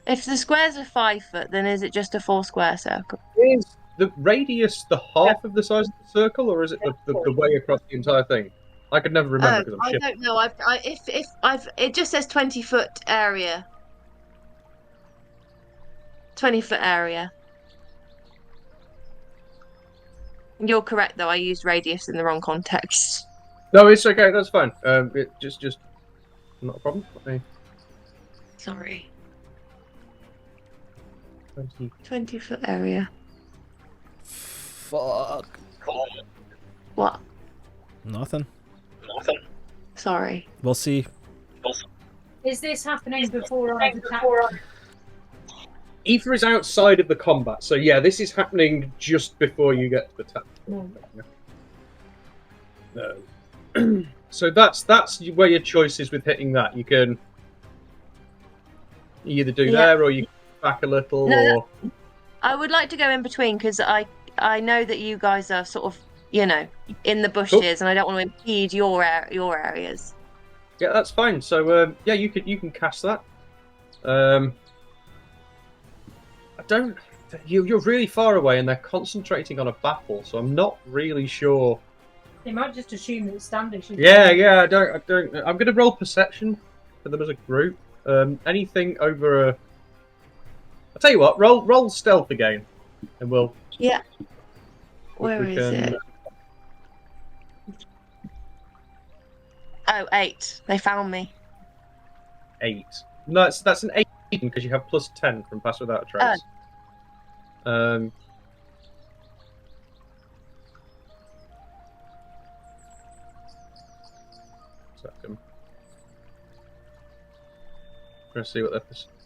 If the squares are 5 foot, then is it just a 4 square circle? Is the radius the half of the size of the circle, or is it the way across the entire thing? I could never remember because I'm I shit. don't know. It just says 20-foot area. 20-foot area. You're correct, though. I used radius in the wrong context. No, it's okay. That's fine. It just not a problem. Let me- Sorry. 20. 20-foot area. Fuck. What? Nothing. Sorry. We'll see. Is this happening before I've attacked? Ether is outside of the combat, so yeah, this is happening just before you get to the tap. No. So that's where your choice is with hitting that. You can either do there, or you can back a little, No, or I would like to go in between because I know that you guys are sort of, you know, in the bushes, and I don't want to impede your areas. yeah, that's fine. So yeah, you can cast that. I don't. You're really far away, and they're concentrating on a battle, so I'm not really sure. They might just assume that it's Standish. Yeah, I don't. I'm going to roll perception for them as a group. Anything over a. I'll tell you what. Roll stealth again, and we'll. Yeah. Where is it? Oh, 8. They found me. 8. No, that's an 8 because you have plus 10 from Pass Without a Trace. Second. Let's see what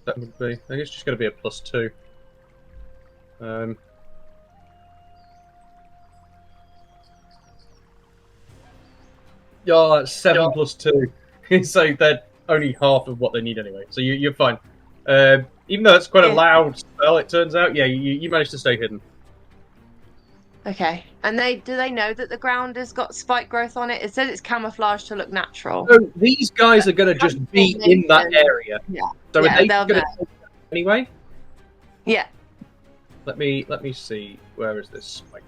that would be. I think it's just going to be a plus 2. Yeah, that's 7 plus 2. So they're only half of what they need anyway. So you're fine. Even though it's quite a loud spell, it turns out, yeah, you managed to stay hidden. Okay. And do they know that the ground has got spike growth on it? It says it's camouflage to look natural. So these guys are going to just be in that area. Yeah. So Yeah, are they they'll going know. to anyway? Yeah. Let me see. Where is this spike?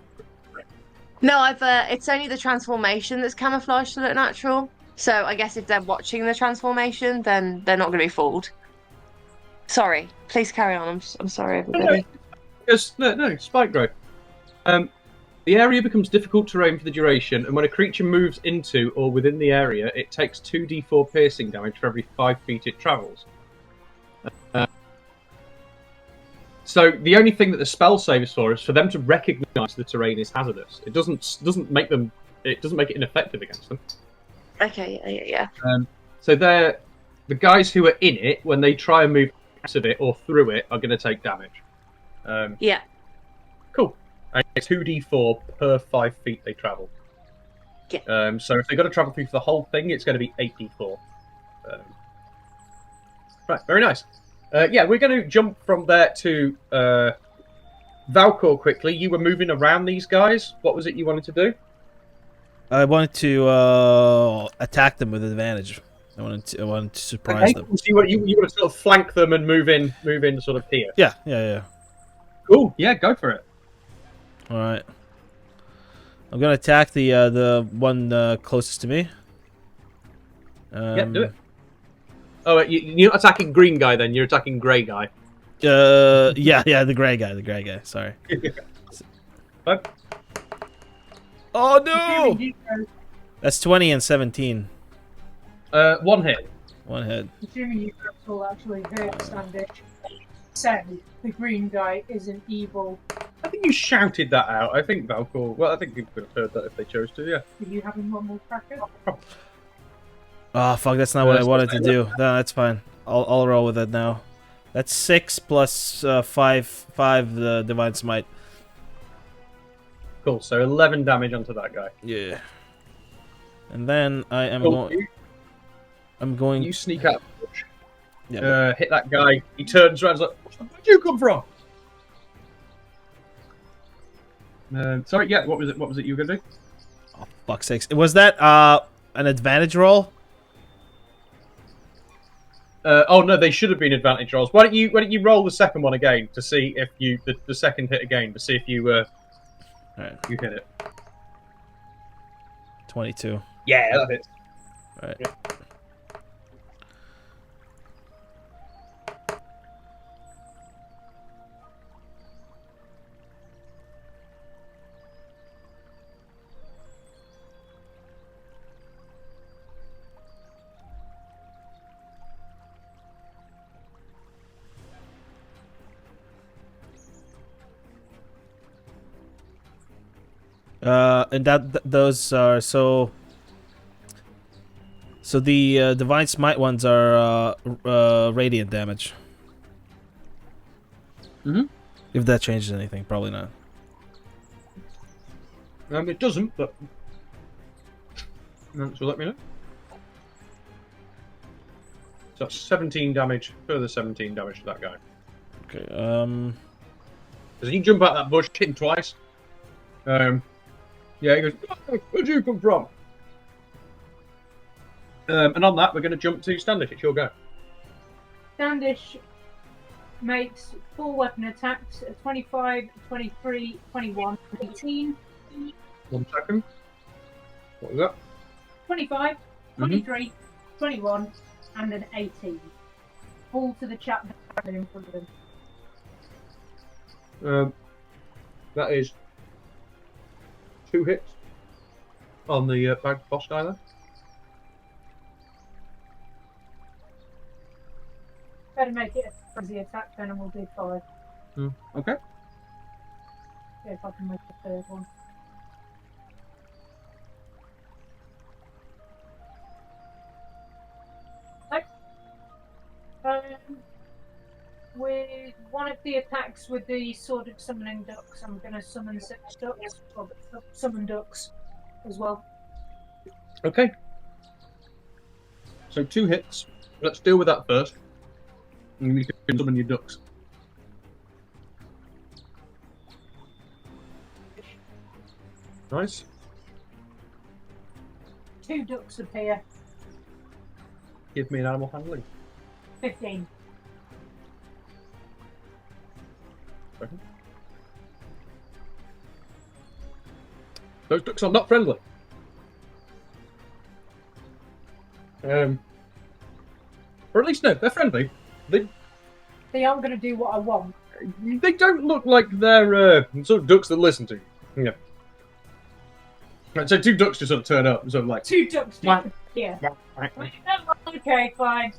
No, it's only the transformation that's camouflage to look natural. So I guess if they're watching the transformation, then they're not going to be fooled. Sorry. Please carry on. I'm sorry, everybody. No, spike growth. The area becomes difficult terrain for the duration, and when a creature moves into or within the area, it takes 2d4 piercing damage for every 5 feet it travels. So the only thing that the spell save is for them to recognise the terrain is hazardous. It doesn't make it ineffective against them. Okay, yeah. So the guys who are in it, when they try and move out of it or through it, are going to take damage. Yeah. Cool. And it's 2d4 per 5 feet they travel. Yeah. So if they've got to travel through for the whole thing, it's going to be 8d4. Right, very nice. Yeah, we're going to jump from there to Valcor quickly. You were moving around these guys. What was it you wanted to do? I wanted to attack them with advantage. I wanted to surprise them. So you want to sort of flank them and move in sort of here. Yeah. Cool. Yeah, go for it. All right. I'm gonna attack the one closest to me. Yeah, do it. Oh, you're not attacking green guy then. You're attacking grey guy. Yeah, the gray guy. Sorry. What? Oh no! That's 20 and 17. One hit. One hit. Assuming you will actually heard Standish say the green guy isn't evil. I think you shouted that out. I think Valcor. Well, I think people could have heard that if they chose to. Yeah. Are you having one more cracker? Oh fuck! That's not what I wanted to do. No, that's fine. I'll roll with it now. That's 6 plus 5 the divine smite. Cool. So 11 damage onto that guy. Yeah. And then I am Cool. going. I'm going. You sneak out. Yeah. Hit that guy. He turns around. And is like, where'd you come from? Sorry. Yeah. What was it? What was it you were gonna do? Oh, fuck's sakes! Was that an advantage roll? Oh no, they should have been advantage rolls. Why don't you roll the second one again to see if you the second hit again to see if you Right. you hit it. 22. Yeah, that hits. Right. Yeah. And those are so. So the divine smite ones are radiant damage. Mhm. If that changes anything, probably not. It doesn't, but so let me know. So that's 17 damage, further 17 damage to that guy. Okay. Does he jump out that bush, hit him twice? Yeah, he goes, oh, where'd you come from? And on that, we're going to jump to Standish. It's your go. Standish makes 4 weapon attacks: 25, 23, 21, 18. 1 second. What was that? 25, 23, 21, and an 18. All to the chap in front of him. That is 2 hits on the bag boss guy there. Better make it a frenzy attack then, and we'll do 5. Okay. See if I can make the third one. With one of the attacks with the sword of summoning ducks, I'm going to summon 6 ducks, or summon ducks as well. Okay. So 2 hits. Let's deal with that first. And you can summon your ducks. Nice. 2 ducks appear. Give me an animal handling. 15. Second. Those ducks are not friendly. Or at least no, they're friendly. They aren't going to do what I want. They don't look like they're sort of ducks that listen to you. Yeah. Right, so 2 ducks just sort of turn up, sort of like 2 ducks just appear. Okay, fine.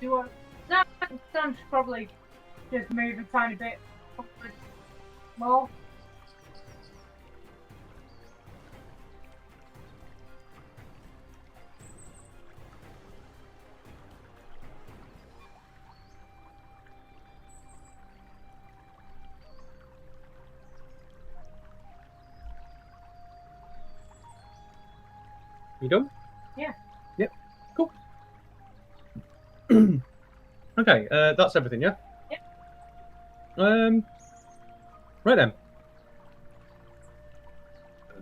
Do I? No, Sam should probably just move a tiny bit more. You done? Yeah. Yep. Cool. Okay, that's everything, yeah? Yep. Right then.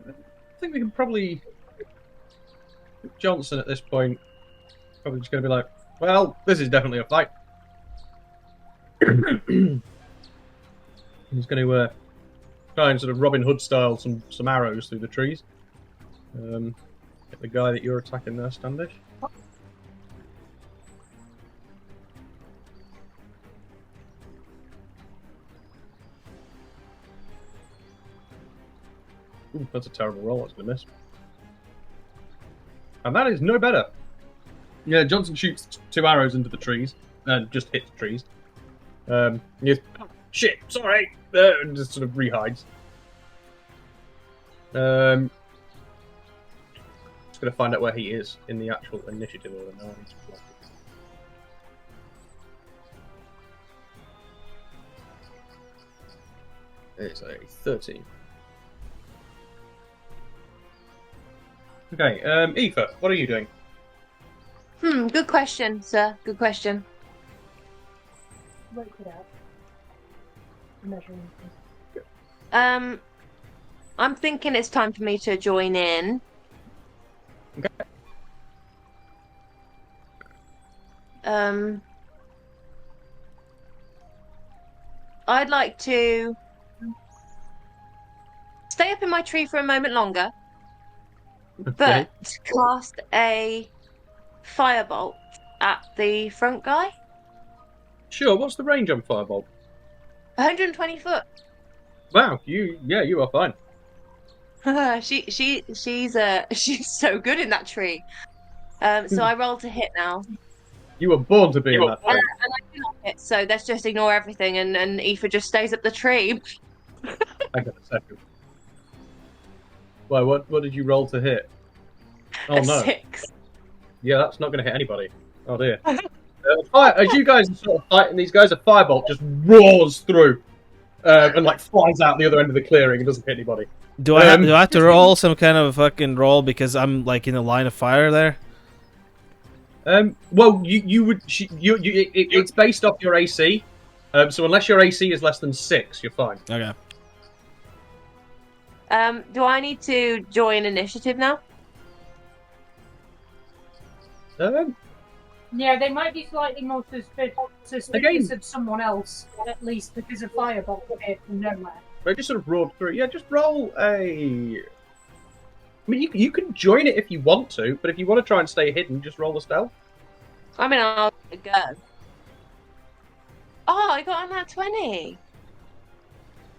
I think we can probably... Johnson at this point probably just going to be like, well, this is definitely a fight. He's going to try and sort of Robin Hood style some arrows through the trees. Get the guy that you're attacking there, Standish. Ooh, that's a terrible roll. That's going to miss. And that is no better. Yeah, Johnson shoots 2 arrows into the trees and just hits the trees. You shit, sorry, and just sort of rehides. going to find out where he is in the actual initiative order now. It's a 13. Okay, Aoife, what are you doing? Good question, sir. Good question. Work it out. Measuring. I'm thinking it's time for me to join in. Okay. I'd like to stay up in my tree for a moment longer, but cast a firebolt at the front guy. Sure, what's the range on Firebolt? 120 foot. Wow, you are fine. She's so good in that tree. So I roll to hit now. You were born to be in that And tree. I do not hit, so let's just ignore everything and Aoife just stays up the tree. Hang on a second. Why, what did you roll to hit? Oh A no. 6. Yeah, that's not going to hit anybody. Oh dear. As you guys are sort of fighting, these guys, a firebolt just roars through and like flies out the other end of the clearing and doesn't hit anybody. Do I have to roll some kind of fucking roll because I'm like in a line of fire there? Well, it's based off your AC. So unless your AC is less than 6, you're fine. Okay. Do I need to join initiative now? Yeah, they might be slightly more suspicious of someone else, at least because of Firebolt appeared from nowhere. They just sort of roared through. Yeah, just roll a... I mean, you can join it if you want to, but if you want to try and stay hidden, just roll a stealth. I mean, I'll go. Oh, I got on that 20.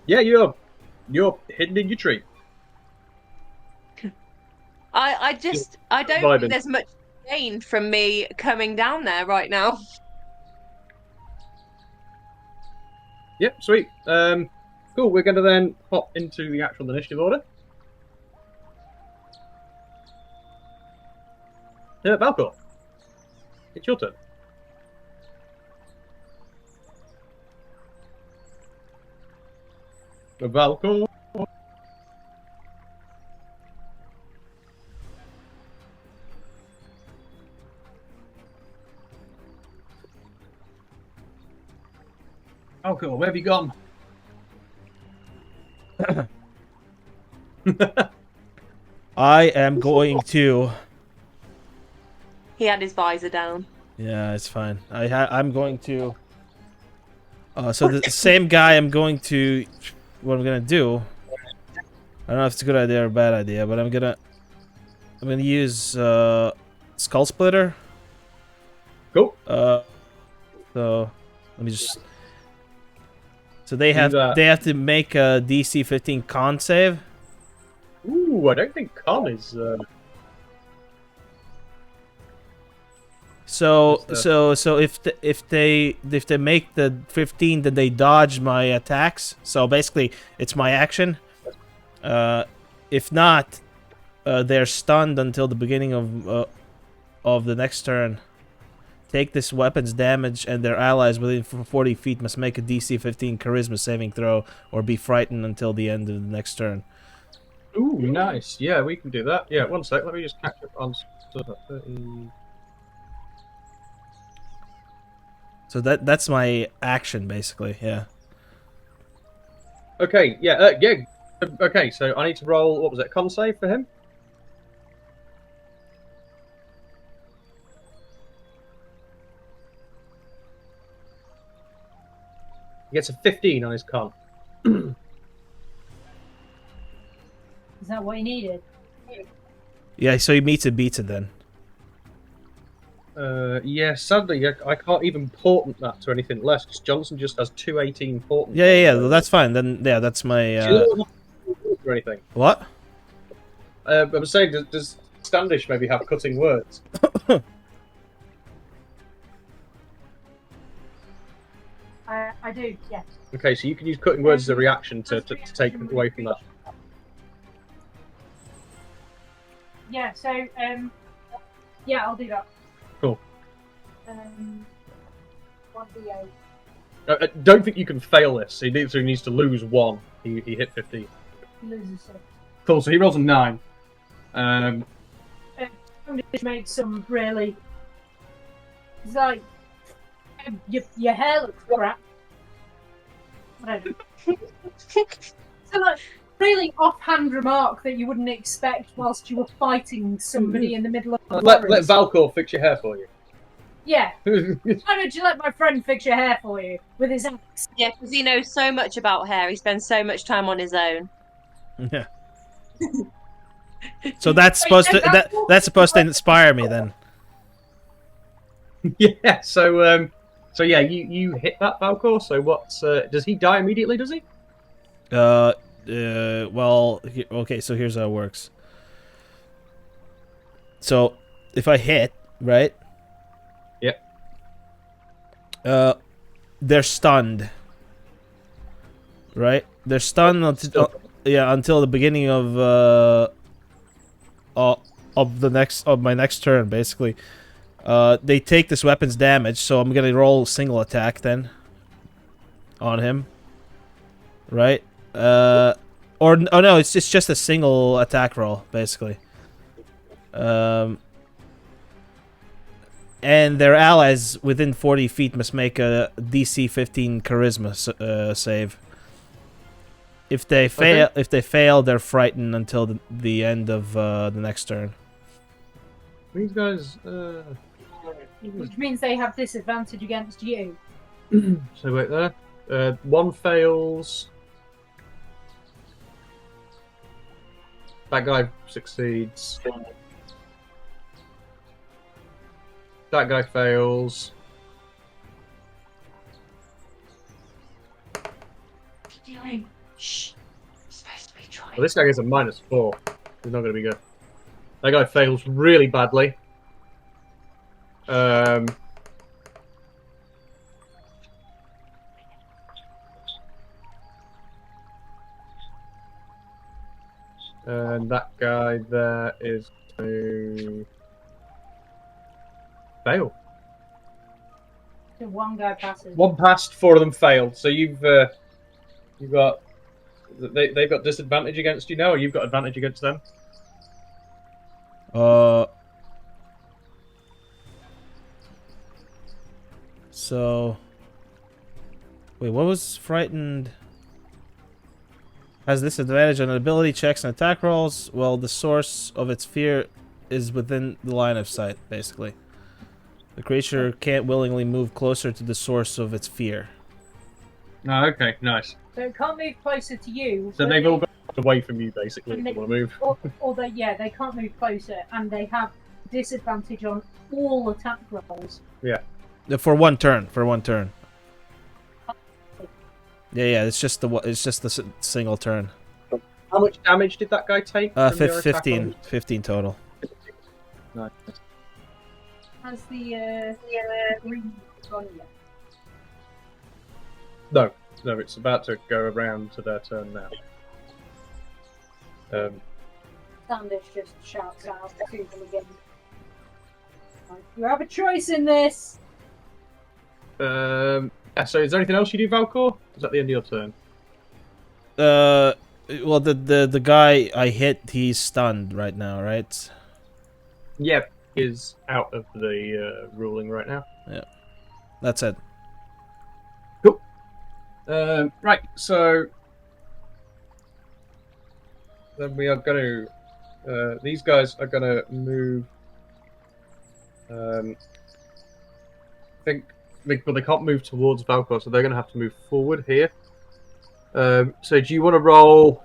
Yeah, you're hidden in your tree. I don't vibing. think there's much gain from me coming down there right now. Yep, sweet. Cool, we're going to then hop into the actual initiative order. Valcor, it's your turn. Valcor. Valcor, where have you gone? I am going to... He had his visor down. Yeah, it's fine. I'm going to... so the same guy I'm going to... What I'm gonna do... I don't know if it's a good idea or a bad idea, but I'm gonna use Skull Splitter. Cool. So let me just... So they have to make a DC 15 con save. Ooh, I don't think con is. So if they make the 15, then they dodge my attacks. So basically, it's my action. If not, they're stunned until the beginning of the next turn. Take this weapon's damage, and their allies within 40 feet must make a DC 15 Charisma saving throw or be frightened until the end of the next turn. Ooh, nice. Yeah, we can do that. Yeah, one sec. Let me just catch up on stuff. 30... So that's my action, basically. Yeah. Okay. Yeah. Yeah. Okay. So I need to roll. What was it? Con save for him. He gets a 15 on his con. Is that what he needed? Yeah. So he meets it, beats it then. Yeah, sadly, I can't even portent that to anything less, because Johnson just has 218 portent. Yeah, well, that's fine. Then, yeah, that's my... or anything. What? I was saying, does Standish maybe have cutting words? I do, yes. Okay, so you can use cutting words as a reaction to take away from that. Yeah. So yeah, I'll do that. Cool. 1d8. I don't think you can fail this. He needs to lose 1. He hit 15. He loses 6. Cool. So he rolls a 9. I'm just make some really. It's like your hair looks crap. Whatever. So like really offhand remark that you wouldn't expect whilst you were fighting somebody in the middle of the Let forest. Valcor fix your hair for you. Yeah. Why don't you let my friend fix your hair for you with his axe? Yeah, because he knows so much about hair. He spends so much time on his own. Yeah. So that's supposed to that's supposed to inspire me then. Yeah. So yeah, you hit that Valcor. So what's does he die immediately? Does he? Well, okay. So here's how it works. So if I hit, right? Yeah. They're stunned. Right? They're stunned until the beginning of my next turn, basically. They take this weapon's damage, so I'm gonna roll single attack then on him. Right? Oh no, it's just a single attack roll, basically. And their allies within 40 feet must make a DC 15 Charisma save. If they fail, they're frightened until the end of the next turn. These guys. Which means they have disadvantage against you. So wait there. 1 fails. That guy succeeds. That guy fails. Shh. It's supposed to be trying. Well, this guy gets a -4. He's not going to be good. That guy fails really badly. And that guy there is to fail. So one guy passes. 1 passed, 4 of them failed. So you've got they've got disadvantage against you now, or you've got advantage against them. So wait, what was frightened? Has disadvantage on ability checks and attack rolls. Well, the source of its fear is within the line of sight, basically. The creature can't willingly move closer to the source of its fear. Oh, okay, nice. So it can't move closer to you. So they've all got away from you, basically, if they want to move. Or they can't move closer, and they have disadvantage on all attack rolls. Yeah. For one turn. Yeah. It's just the single turn. How much damage did that guy take? from your attack 15 total. Nice. Has the green gone yet? No, it's about to go around to their turn now. Standish just shouts out to them again. You have a choice in this. Yeah, so is there anything else you do, Valcor? Is that the end of your turn? Well, the guy I hit, he's stunned right now, right? Yep, is out of the ruling right now. Yeah, that's it. Cool. Right, so then we are going to. These guys are going to move. I think, well, they can't move towards Valcor, so they're going to have to move forward here. So do you want to roll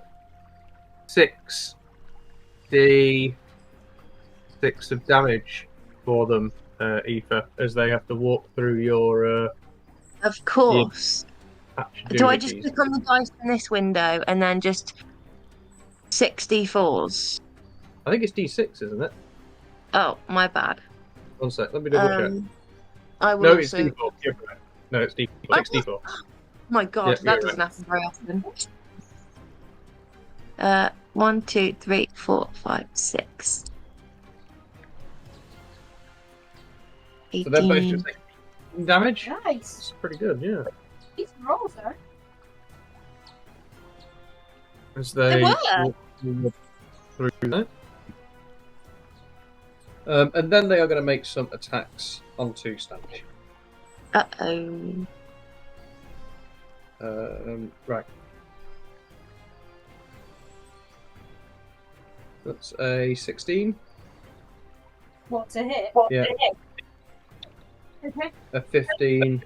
6d6 of damage for them, Aoife, as they have to walk through your Of course. patch Do I just abilities? click on the dice in this window and then just 64s? I think it's d6, isn't it? Oh, my bad. 1 sec, let me double check. I will No, it's also... d4. You're right. No, it's d4. 6d4. Oh my god, Yeah, that you're doesn't right. happen very often. 1, 2, 3, 4, 5, 6. So they're both 18. just like damage. Nice. It's pretty good, yeah. These rolls, though. As they were. walk through that. And then they are going to make some attacks onto Standish. Uh-oh. Right. That's a 16. What's a hit? Yeah. Okay. A 15.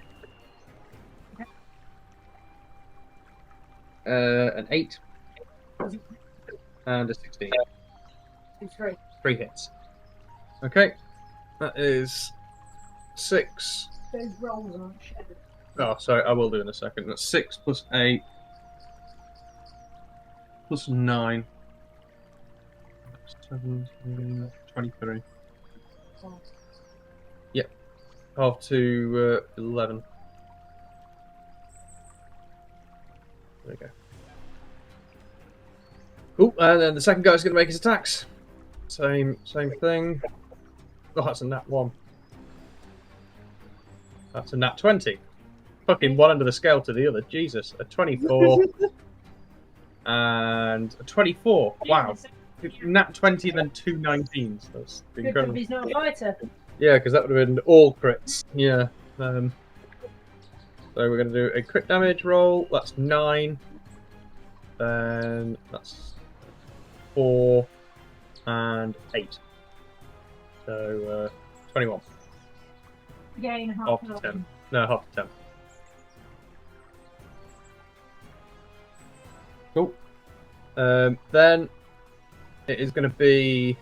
An 8. And a 16. 3. 3 hits. Okay. That is 6. Those rolls aren't shattered. Oh, sorry, I will do in a second. That's 6 plus 8 plus 9. 17, 23. Oh. Yep. Half to 11. There we go. Cool, and then the second guy's going to make his attacks. Same thing. Oh, that's a nat 1. That's a nat 20. Fucking one end of the scale to the other. Jesus. A 24. And a 24. Wow. Nat 20 and then 2 19s. That's Good incredible. job he's not a fighter. Yeah, because that would have been all crits. Yeah. So we're going to do a crit damage roll. That's 9. Then that's 4 and 8. So 21. Gain half Half an to hour. 10. No, half to 10. Cool. Then it is going to be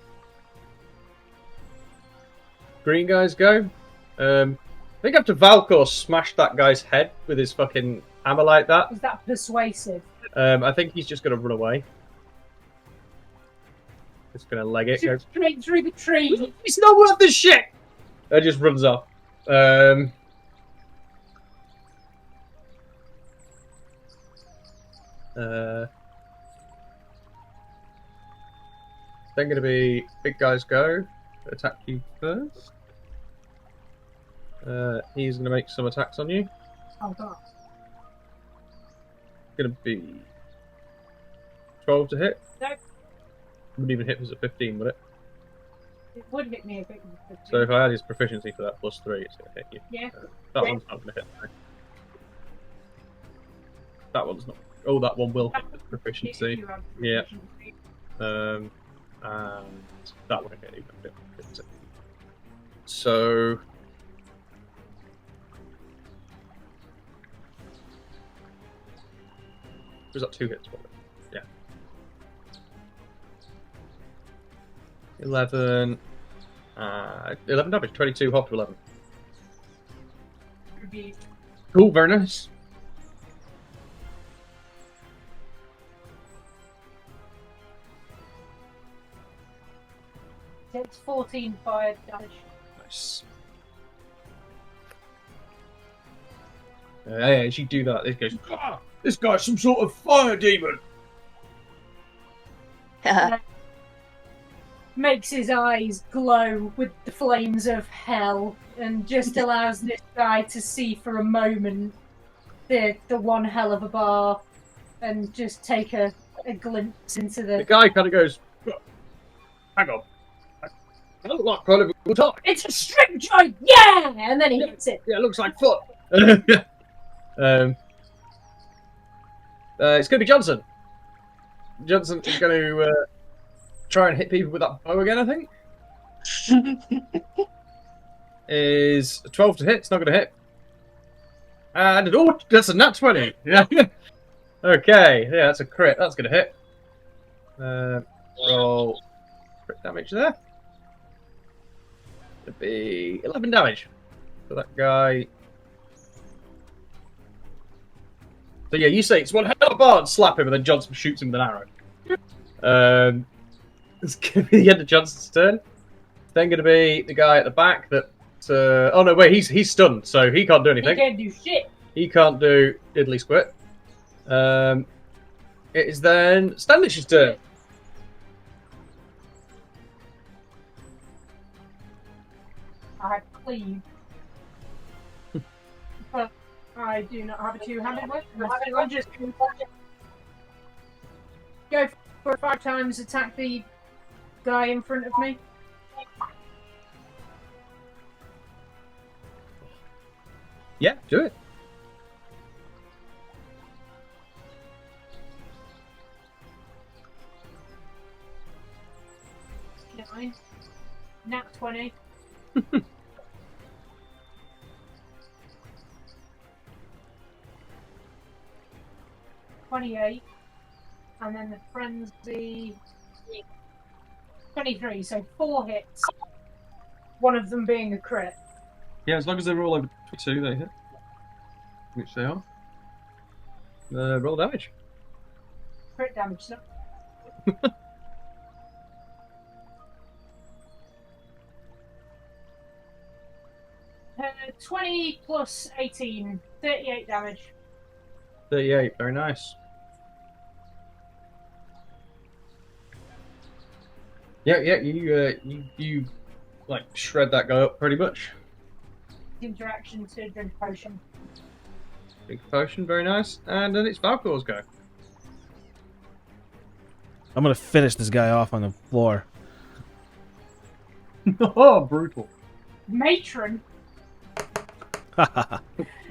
green guys go. I think after Valkor smashed that guy's head with his fucking hammer like that, Is that persuasive? I think he's just going to run away. Just going to leg it. Goes, Straight through the tree. it's not worth the shit! It just runs off. Then going to be big guys go. Attack you first. He's going to make some attacks on you. Oh god. Going to be 12 to hit. No, Wouldn't even hit if it was a 15, would it? it would hit me a bit. So if I add his proficiency for that plus 3, it's going to hit you. Yeah. That one's not going to hit. No. That one's not. Oh, that one will hit with proficiency. You have Yeah. proficiency. And that one hit even. So. Was that 2 hits? Wasn't it? Yeah. 11. 11 damage. 22 half to 11. Would be Cool, very nice. Takes 14 fire damage. Nice. As you do that, it goes, "Ah, this guy's some sort of fire demon." Makes his eyes glow with the flames of hell and just allows this guy to see for a moment the one hell of a bar and just take a glimpse into The the... guy kind of goes, "Hang on, I look like kind of a good time. It's a strip joint! Yeah! And then he hits it. Yeah, it looks like foot." It's going to be Johnson. Johnson is going to try and hit people with that bow again, I think. Is 12 to hit. It's not going to hit. And oh, that's a nat 20. Yeah. Okay. Yeah, that's a crit. That's going to hit. Roll crit damage there. It'd be 11 damage for that guy. So yeah, you say it's one hell of a bar and slap him, and then Johnson shoots him with an arrow. It's going to be the end of Johnson's turn. Then going to be the guy at the back that... oh no, wait, he's stunned, so he can't do He anything. can't do shit. He can't do diddly squit. It is then Standish's turn. I have cleave. But I do not have a two-handed weapon. So I'm just going to go for 5 times, attack the guy in front of me. Yeah, do it. Nine. Nat 20. 28, and then the frenzy 23, so 4 hits. One of them being a crit. Yeah, as long as they're all over 22, they hit. Which they are. Roll damage. Crit damage, so. 20 plus 18, 38 damage. 38, very nice. Yeah, you like shred that guy up pretty much. Interaction to drink potion. Big potion, very nice. And then it's Valkor's go. I'm gonna finish this guy off on the floor. Oh, brutal. Matron.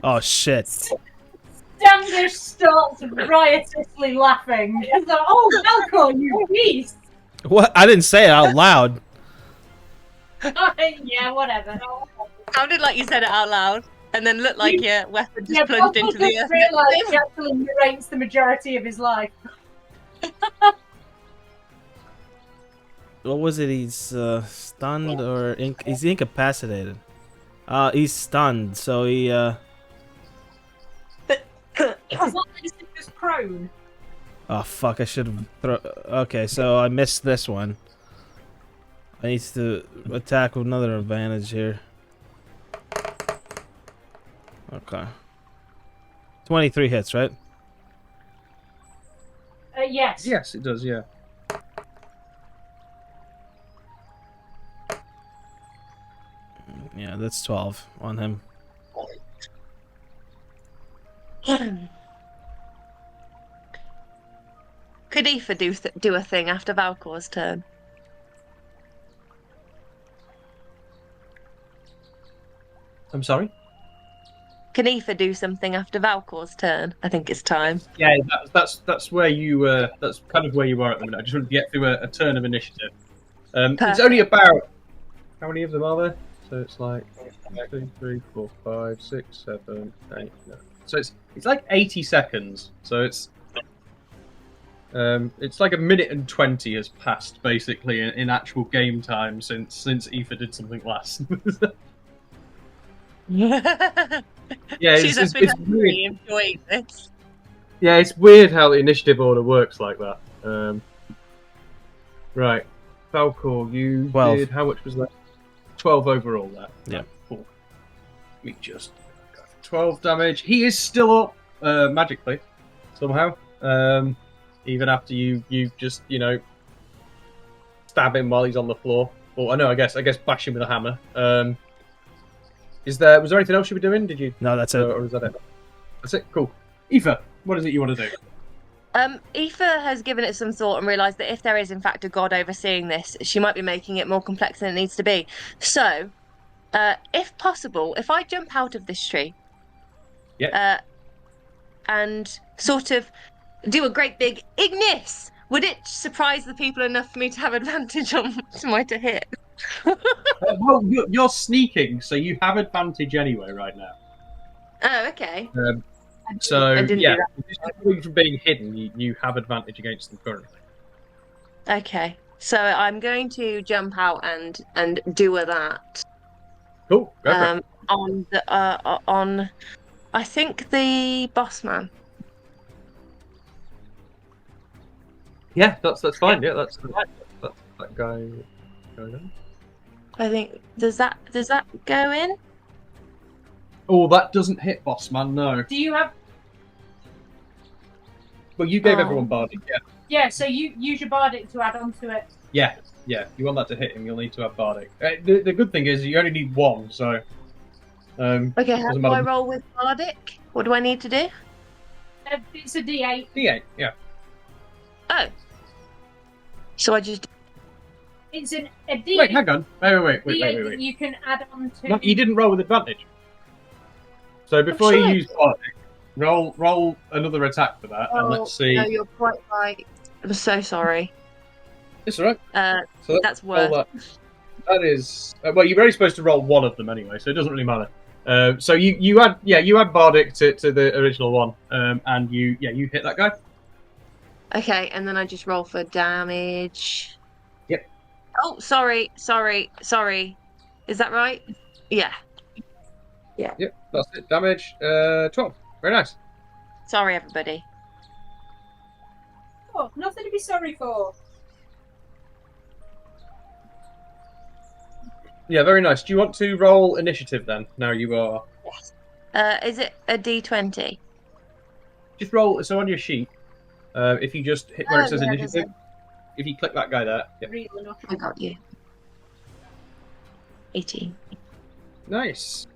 Oh shit. Standish starts riotously laughing. It's like, oh, Valkor, you beast! What? I didn't say it out loud. Yeah, whatever. Sounded like you said it out loud, and then looked like your weapon just Yeah, plunged Valkor into the just earth. realised he actually narrates the majority of his life. What was it? He's stunned or he's incapacitated. He's stunned, so he It's not just prone. Oh fuck! I should have. Okay, so I missed this one. I need to attack with another advantage here. Okay. 23 hits, right? Yes. Yes, it does, yeah. Yeah, that's 12 on him. Could Aoife do a thing after Valkor's turn? I'm sorry? Can Aoife do something after Valkor's turn? I think it's time. Yeah, that's where you that's kind of where you are at the minute. I just wanted to get through a turn of initiative. It's only about how many of them are there? So it's like 2, 3, 4, 5, 6, 7, 8, 9. So it's like 80 seconds. So it's like a minute and 20 has passed basically in actual game time since Aoife did something last. Yeah, She's it's really enjoying this. Yeah, it's weird how the initiative order works like that. Right, Valkor, you 12. did how much was that? 12 overall. That. Yeah. Cool. We just got 12 damage. He is still up magically somehow. Even after you just stab him while he's on the floor. Or I guess bash him with a hammer. Was there anything else you were doing? Did you? No, that's it. Or is that it? That's it. Cool. Aoife, what is it you want to do? Aoife has given it some thought and realised that if there is in fact a god overseeing this, she might be making it more complex than it needs to be. So, if possible, if I jump out of this tree, and sort of do a great big Ignis, would it surprise the people enough for me to have advantage on my to hit? Well, you're sneaking, so you have advantage anyway right now. Oh, okay. So I didn't yeah, do just from being hidden, you have advantage against them currently. Okay, so I'm going to jump out and do that. Cool. Go for it. On the on, I think the boss man. Yeah, that's fine. Yeah, that's that guy going on. I think does that go in? Oh, that doesn't hit boss man. No. Do you have? Well, you gave everyone bardic. Yeah. Yeah, so you use your bardic to add on to it. Yeah. Yeah. You want that to hit him, you'll need to have bardic. The good thing is you only need one, so Okay, how doesn't do I matter. roll with Bardic? What do I need to do? It's a D8. D8, yeah. Oh. So I just... It's a D8. Wait, hang on. Wait. D8 that you can add on to. No, you didn't roll with advantage. So before sure you I use Bardic, roll another attack for that, and let's see. No, you're quite right. I'm so sorry. It's alright. So That's roll worse. that is well, you're only supposed to roll one of them anyway, so it doesn't really matter. So you add Bardic to the original one, and you hit that guy. Okay, and then I just roll for damage. Yep. Oh, sorry. Is that right? Yeah. Yep, that's it. Damage 12. Very nice. Sorry, everybody. Oh, nothing to be sorry for. Yeah, very nice. Do you want to roll initiative then? Now you are. Yes. Is it a D20? Just roll. So on your sheet, if you just hit where it says yeah, initiative, if you click that guy there. Yep. Real enough. I got you. 18. Nice.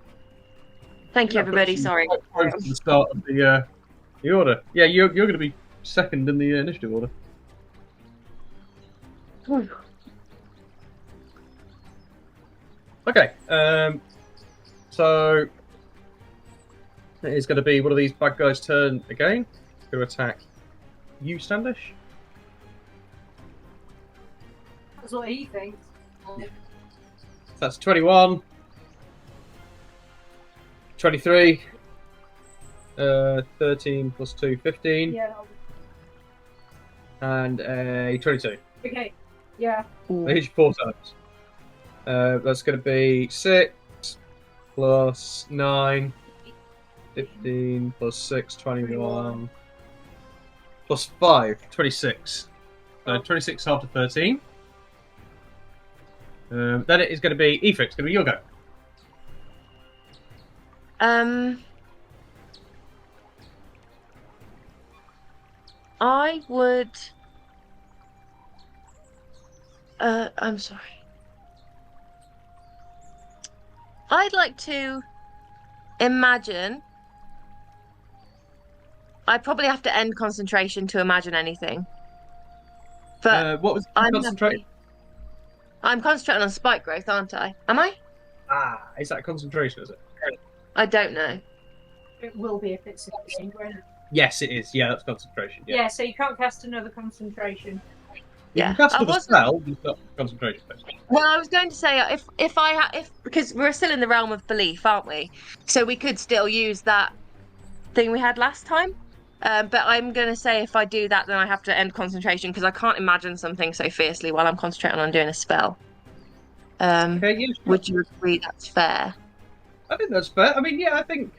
Thank you, everybody. That's Sorry. quite close to the start of the order. Yeah, you're going to be second in the initiative order. Okay. So it is going to be one of these bad guys' turn again. It's going to attack you, Standish. That's what he thinks. That's 21. 23. 13 plus 2, 15. Yeah. And a 22. Okay. Yeah. I hit you 4 times. That's going to be 6 plus 9, 15 plus 6, 21 plus 5, 26. 26 after 13. Then it is going to be Aoife. It's going to be your go. I would. I'm sorry. I'd like to imagine. I probably have to end concentration to imagine anything. But What was I'm concentrate? happy. I'm concentrating on spike growth, aren't I? Am I? Is that concentration? Is it? I don't know. It will be if it's a grade. Yes, it is. Yeah, that's concentration. Yeah. Yeah, so you can't cast another concentration. You Yeah. can cast I with a wasn't- spell, but it's not concentration based. Well, I was going to say if because we're still in the realm of belief, aren't we? So we could still use that thing we had last time. But I'm going to say if I do that, then I have to end concentration because I can't imagine something so fiercely while I'm concentrating on doing a spell. Okay, yeah, sure. Would you agree that's fair? I think that's fair. I mean, yeah, I think.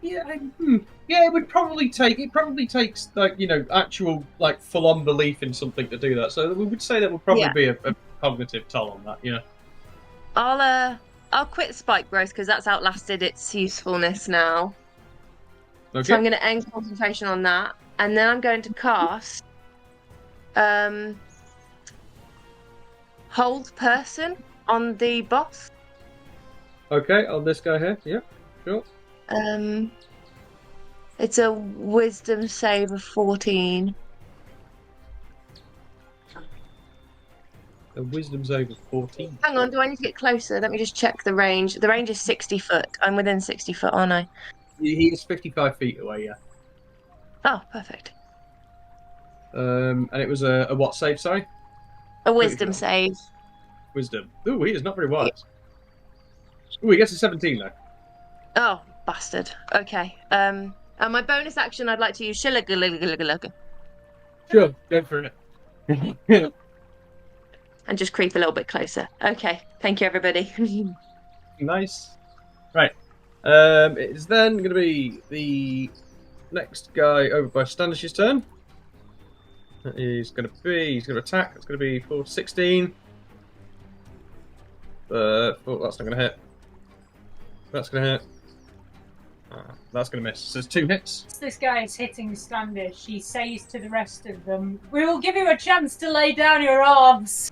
Yeah, it would probably take. It probably takes actual full-on belief in something to do that. So we would say that would probably be a cognitive toll on that. Yeah. I'll quit spike growth because that's outlasted its usefulness now. Okay. So I'm going to end concentration on that, and then I'm going to cast hold person on the boss. Okay, on this guy here. Yeah, sure. It's a wisdom save of 14. A wisdom save of 14. Hang on, do I need to get closer? Let me just check the range. The range is 60 foot. I'm within 60 foot, aren't I? He is 55 feet away. Yeah. Oh, perfect. And it was a what save? Sorry. A wisdom save. Wisdom. Ooh, he is not very wise. Ooh, he gets a 17 though. Oh, bastard. Okay. And my bonus action, I'd like to use Shilligaluggalugga Sure, go for it. and just creep a little bit closer. Okay. Thank you, everybody. Nice. Right. It is then going to be the next guy over by Standish's turn. He's going to attack. It's going to be for 16. Oh, that's not going to hit. That's going to hit. That's going to miss. So there's 2 hits. This guy is hitting Standish. He says to the rest of them, "We will give you a chance to lay down your arms."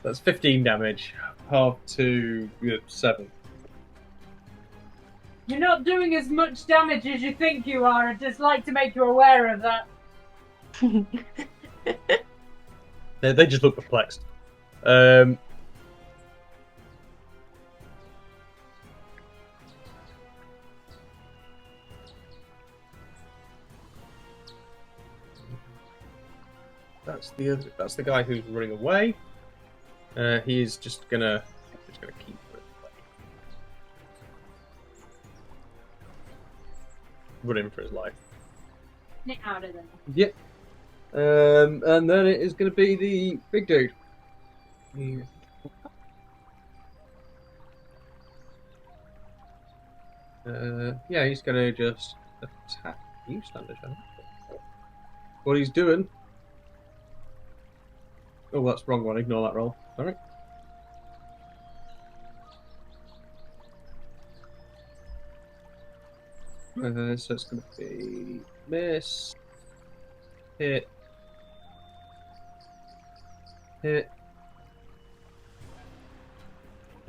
That's 15 damage. halved to 7. You're not doing as much damage as you think you are. I'd just like to make you aware of that. They just look perplexed. That's the guy who's running away. He's just gonna keep running for his life. Get out of there. Yep. And then it is gonna be the big dude. Yeah, he's gonna just attack you, Standish. What he's doing. Oh, that's the wrong one. Ignore that roll. Sorry. So it's going to be miss, hit, hit,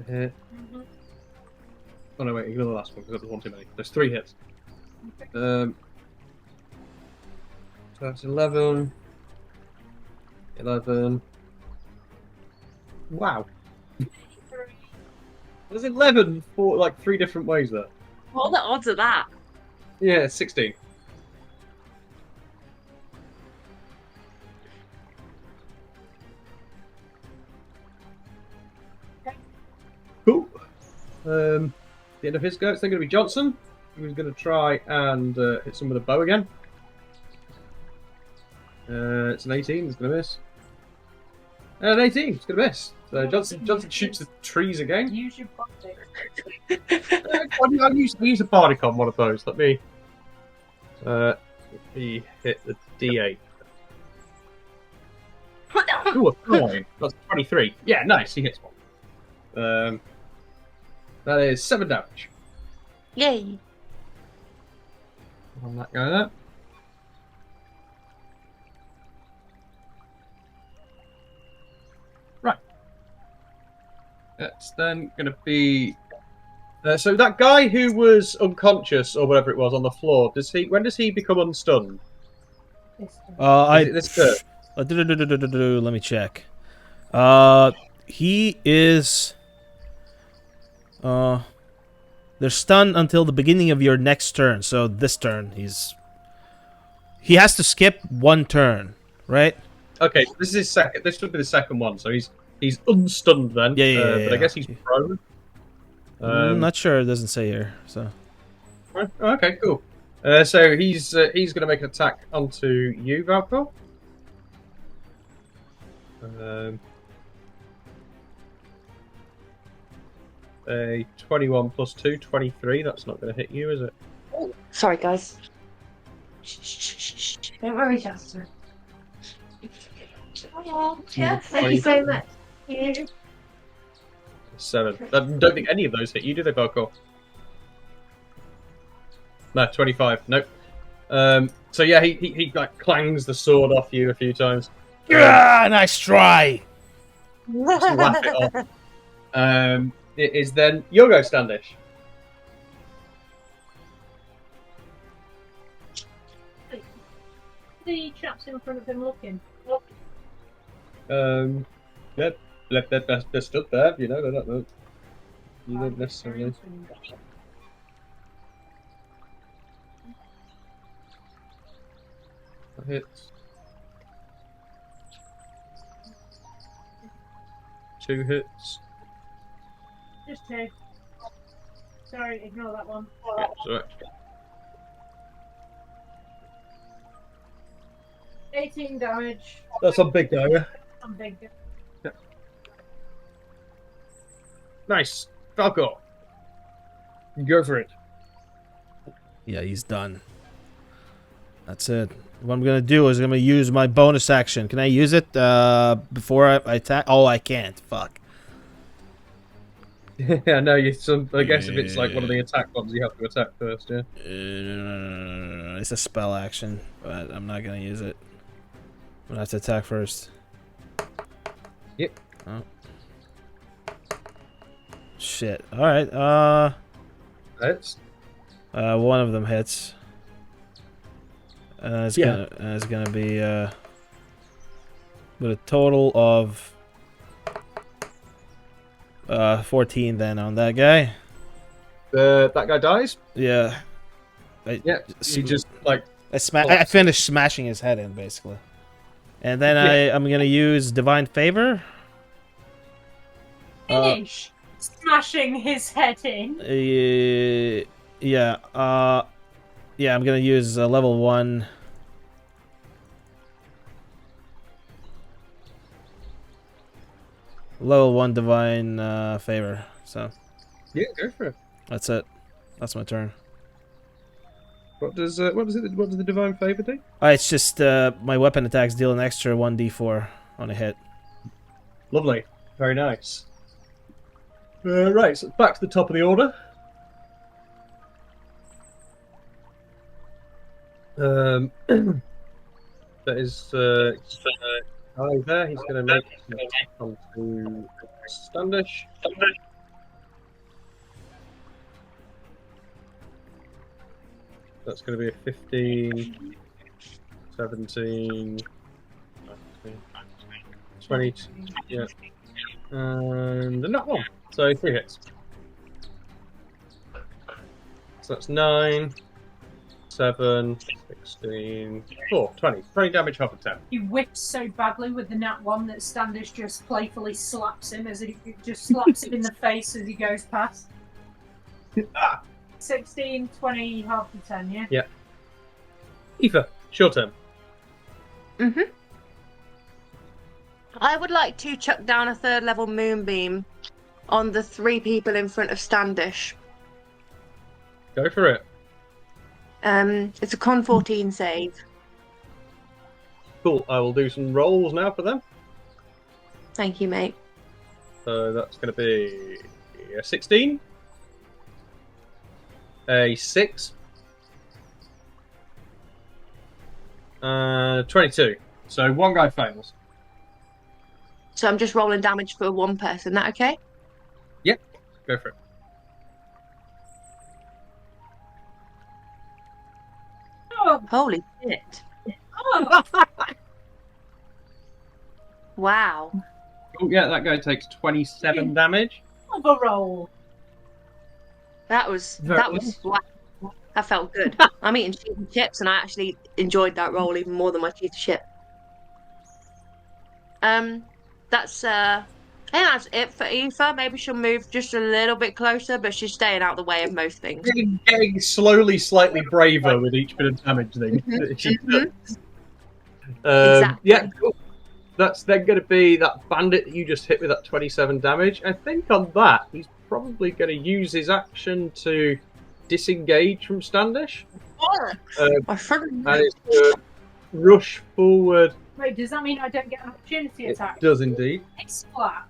hit. Oh no, wait, ignore the last one because that was one too many. There's 3 hits. So that's 11. 11. Wow. There's 11 for like 3 different ways there. What are the odds of that? Yeah, 16. Cool. The end of his go, it's then going to be Johnson, who's going to try and hit someone with a bow again. It's an 18, it's going to miss. And an 18, it's going to miss. So Johnson shoots the trees again. Use your body. I'll use a bardic on one of those. Let me hit the D8. Ooh, a 9. That's 23. Yeah, nice. He hits one. That is 7 damage. Yay. On that guy there. Right. It's then going to be. So that guy who was unconscious or whatever it was on the floor, when does he become unstunned? This turn? Let me check. He is. They're stunned until the beginning of your next turn. So this turn, he has to skip 1 turn, right? Okay, this is his second. This should be the second one. So he's unstunned then. Yeah. But I guess he's prone. I'm not sure. It doesn't say here. So. Okay, cool. So he's going to make an attack onto you, Valkor. A 21 plus 2, 23. That's not going to hit you, is it? Oh, sorry, guys. Shh. Don't worry, Jasper. Oh, Jeff, thank you so much. 7. I don't think any of those hit you, do they, Valkor? No, 25. Nope. So yeah, he like clangs the sword off you a few times. Yeah, nice try. Just laugh it off. It is then your go, Standish. The chaps in front of him looking. Yeah, they're stood there. You know, they're not. You don't necessarily. That hits. 2 hits. Just 2. Sorry, ignore that one. Yeah, sorry. 18 damage. That's a big guy, yeah? I'm big. Yeah. Nice. Falco. Go for it. Yeah, he's done. That's it. What I'm gonna do is I'm gonna use my bonus action. Can I use it before I attack? Oh, I can't. Fuck. Yeah, no. I guess if it's like one of the attack ones, you have to attack first. Yeah. It's a spell action, but I'm not gonna use it. I'm gonna have to attack first. Yep. Oh. Shit. All right. Hits. One of them hits. It's gonna be with a total of 14 then on that guy. That guy dies. Yeah. Yeah. You just like. I finished smashing his head in basically, and then I'm gonna use Divine Favor. Finish smashing his head in. Yeah. I'm gonna use level 1. Level 1 Divine Favor. So. Yeah, go for it. That's it. That's my turn. What does the Divine Favor do? It's just my weapon attacks deal an extra 1d4 on a hit. Lovely. Very nice. Right, so back to the top of the order. That is there. He's going to make an attack onto Standish. That's going to be a 15, 17, 20, yeah. And not one. So 3 hits. So that's 9, 7, 16, 4, 20. 20 damage, half of 10. He whips so badly with the nat 1 that Standish just playfully slaps him him in the face as he goes past. 16, 20, half of 10, yeah? Yeah. Aoife, short turn. I would like to chuck down a 3rd level moonbeam on the 3 people in front of Standish. Go for it. It's a con 14 save. Cool. I will do some rolls now for them. Thank you, mate. So that's going to be a 16, a 6, and 22. So one guy fails. So I'm just rolling damage for 1 person. That okay? Yep. Go for it. Oh, Holy shit. oh. Wow. Oh yeah, that guy takes 27 damage. Overroll. That was wow. That felt good. I'm eating cheese and chips, and I actually enjoyed that roll even more than my cheese and chip. That's I think that's it for Aoife. Maybe she'll move just a little bit closer, but she's staying out of the way of most things. Getting slowly, slightly braver with each bit of damage thing. Exactly. Yeah, cool. That's then going to be that bandit that you just hit with that 27 damage. I think on that, he's probably going to use his action to disengage from Standish. And he's going to rush forward. Wait, does that mean I don't get an opportunity attack? It does indeed. Splat.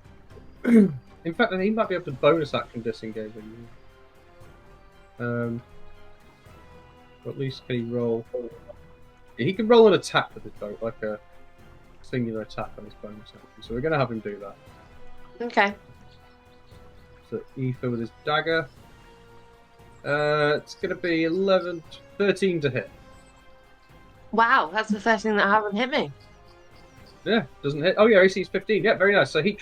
In fact, he might be able to bonus action disengage. At least can he roll? Yeah, he can roll an attack with his bow, like a singular attack on his bonus action. So we're going to have him do that. Okay. So Aoife with his dagger. It's going to be 13 to hit. Wow, that's the first thing that hasn't hit me. Yeah, doesn't hit. Oh yeah, AC's 15. Yeah, very nice. So he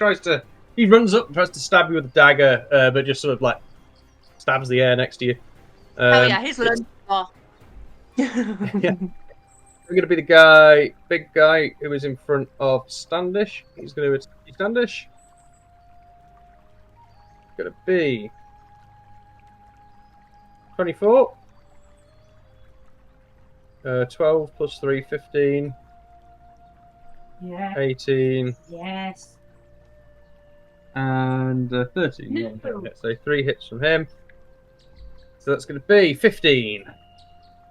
runs up and tries to stab you with a dagger, but just sort of like stabs the air next to you. Oh yeah, he's learned. Yeah. We're going to be the big guy who is in front of Standish. He's going to attack Standish. It's going to be 24. 12 plus 3, 15. Yeah. 18. Yes. And 13. No. So 3 hits from him. So that's going to be 15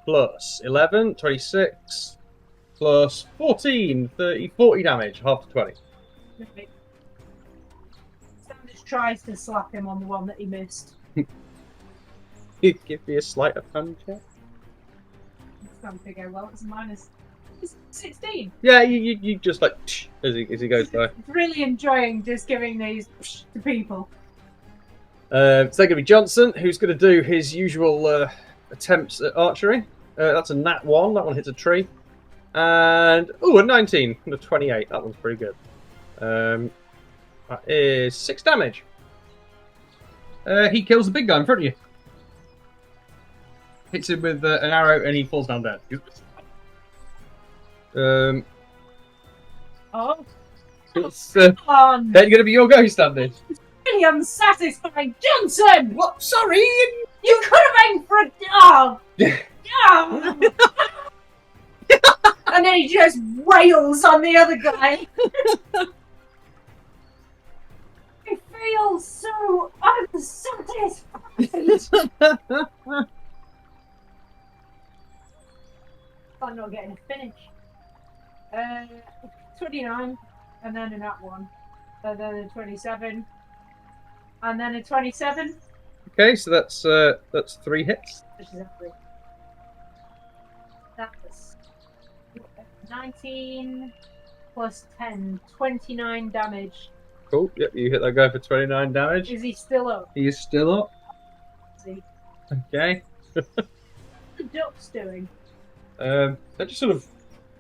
plus 11, 26 plus 14, 30, 40 damage, half to 20. Standish tries to slap him on the one that he missed. Give me a sleight of hand check. Stand to go well. It's a minus 16. Yeah, you just like as he goes by. Really enjoying just giving these to people. So going to be Johnson, who's going to do his usual attempts at archery. That's a nat 1. That one hits a tree. And, a 19 from the 28. That one's pretty good. That is 6 damage. He kills the big guy in front of you. Hits him with an arrow and he falls down dead. Oh, It's come on! then going to be your go, Standish. Really unsatisfying, Johnson! What? Sorry! You could have aimed for a dog! And then he just wails on the other guy. I feel so unsatisfied. I'm not getting a finish. 29, and then a nat 1, and then a 27, and then a 27. Okay, so that's 3 hits. Which is a 3. That's 19 plus 10, 29 damage. Cool. Yep, you hit that guy for 29 damage. Is he still up? He is still up. Is he? Okay. What's the duck's doing? They're just sort of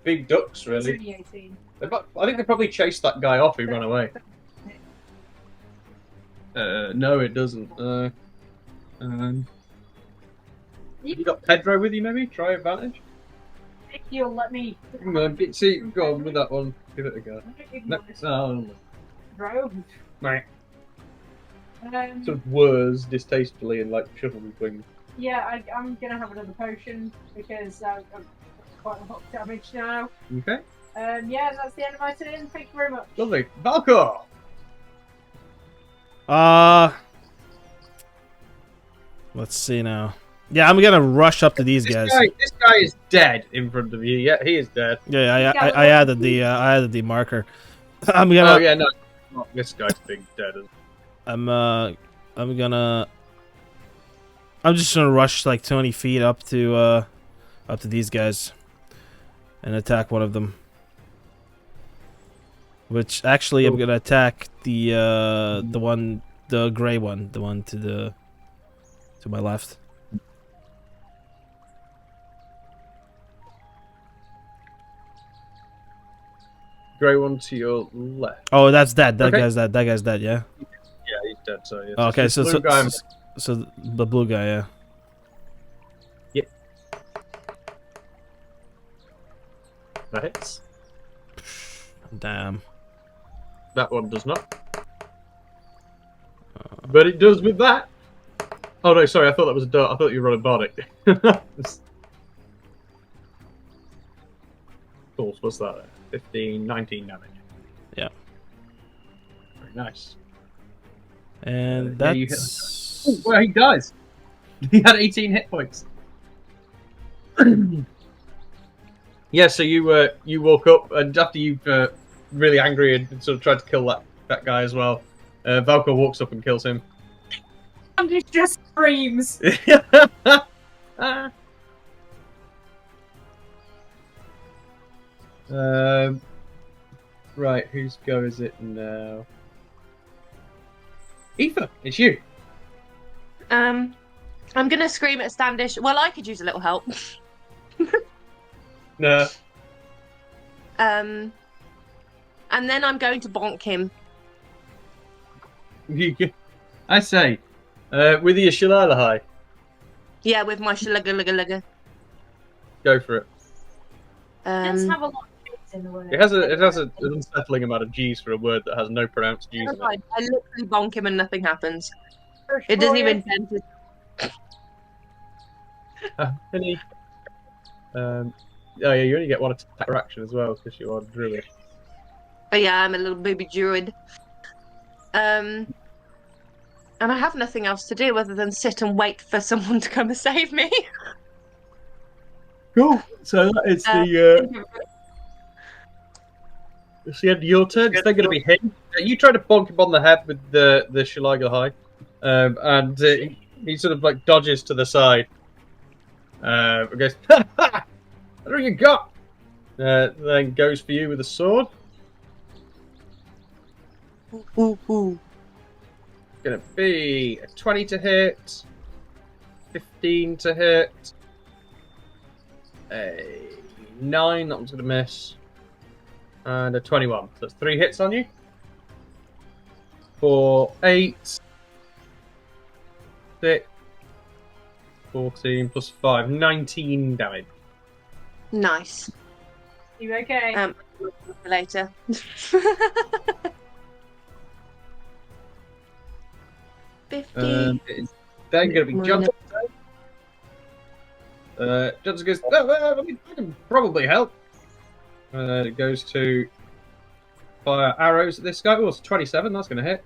big ducks, It's really. only 18. I think they probably chased that guy off who ran away. No, it doesn't. You got Pedro with you, maybe? Try advantage? If you'll let me. Come on, see, go on with that one. Give it a go. No, no. Bro. Right. Sort of whirs distastefully and like shuffling things. Yeah, I'm gonna have another potion because I'm quite a lot of damage now. Okay. Yeah, that's the end of my turn. Thank you very much. Lovely. Valkor! Let's see now. Yeah, I'm gonna rush up to these guys. This guy is dead in front of you. Yeah, he is dead. Yeah, I added the marker. I'm gonna. Oh yeah, no, this guy's big dead. I'm just gonna rush like 20 feet up to these guys and attack one of them. Which actually I'm gonna attack the gray one, the one to my left. Grey one to your left. Oh, that's dead. That Okay. guy's dead. That guy's dead. Yeah. Yeah, he's dead. So yeah. Okay, This blue guy- so the blue guy, yeah. that hits. Damn. That one does not. But it does with that. Oh no, sorry, I thought that was a dart. I thought you were running bardic. Cool, what's that? 15, 19 damage. Yeah. Very nice. And Yeah, you hit that's Oh, well, he dies. He had 18 hit points. Yeah, so you woke up, and after you've really angry and sort of tried to kill that guy as well, Valkor walks up and kills him. And it just screams. Right, whose go is it now? Aoife, it's you. I'm gonna scream at Standish. Well, I could use a little help. No. And then I'm going to bonk him. I say, with your Shillelagh, Yeah, with my shilugga. go for it. Let's have a lot of kids in the world. It has an unsettling amount of G's for a word that has no pronounced G's in it. I literally bonk him and nothing happens. It doesn't even tend to. Penny. Oh yeah, you only get one attack per action as well because you are druid. Oh yeah, I'm a little baby druid. And I have nothing else to do other than sit and wait for someone to come and save me. Cool. So that is it's the end of your turn. It's then going to be him. You try to bonk him on the head with the Shillelagh, and he sort of like dodges to the side. And goes, "Ha ha! What have you got?" Then goes for you with a sword. Ooh. Gonna be a 20 to hit, 15 to hit, a 9, that one's gonna miss, and a 21. So that's 3 hits on you. For 8, 6, 14 plus 5, 19 damage. Nice. You okay? Later. It's then going to be Johnson. Johnson goes, I mean, I can probably help. It goes to fire arrows at this guy. Oh, it's 27, that's going to hit.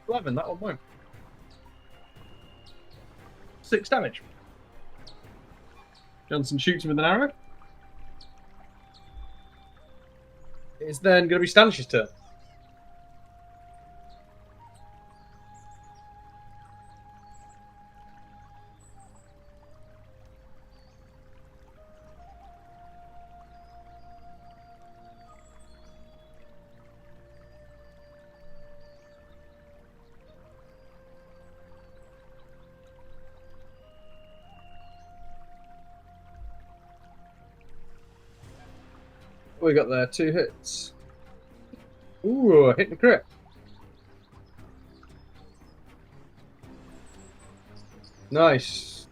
11, that one won't. 6 damage. Johnson shoots him with an arrow. It's then going to be Stanish's turn. We got there 2 hits. Ooh, a hit and a crit. Nice.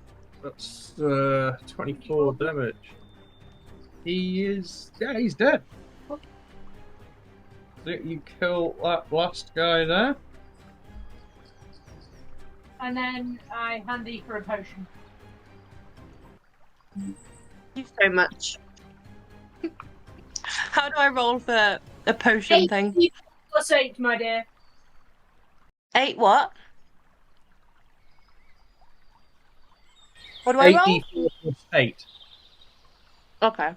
That's 24 damage. He is, yeah, he's dead. You kill that last guy there. And then I hand you for a potion. Thank you so much. How do I roll for a potion thing? 8+8, my dear. 8 what? What do I roll? 8d4 plus 8. Okay.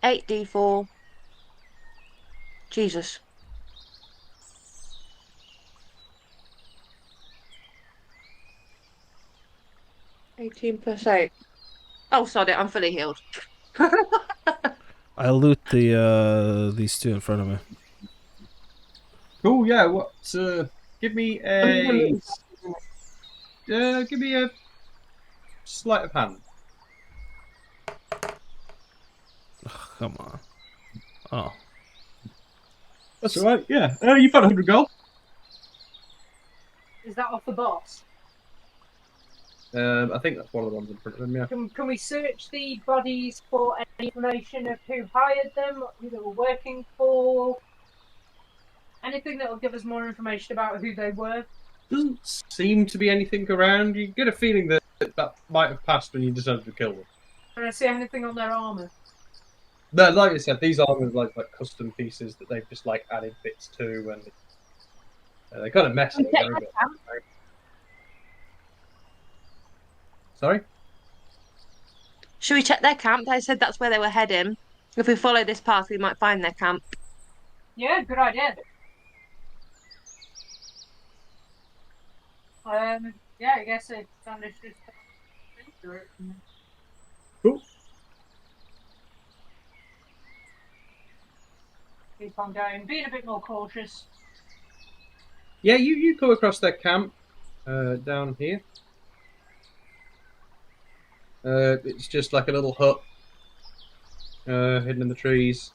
8d4. Jesus. 18 plus 8. Oh, sorry, I'm fully healed. I loot these two in front of me. Cool, yeah, what, give me a sleight of hand. Oh, come on. Oh. That's alright, yeah. You've got 100 gold. Is that off the boss? I think that's one of the ones in front of him, yeah. Can we search the bodies for any information of who hired them, who they were working for? Anything that will give us more information about who they were? Doesn't seem to be anything around. You get a feeling that that might have passed when you decided to kill them. Can I see anything on their armour? No, like I said, these are like custom pieces that they've just like added bits to, and they're kind of messy. Okay. Sorry? Should we check their camp? I said that's where they were heading. If we follow this path, we might find their camp. Yeah, good idea. Yeah, I guess it's understood. Cool. Keep on going, being a bit more cautious. Yeah, you go across their camp down here. It's just like a little hut hidden in the trees,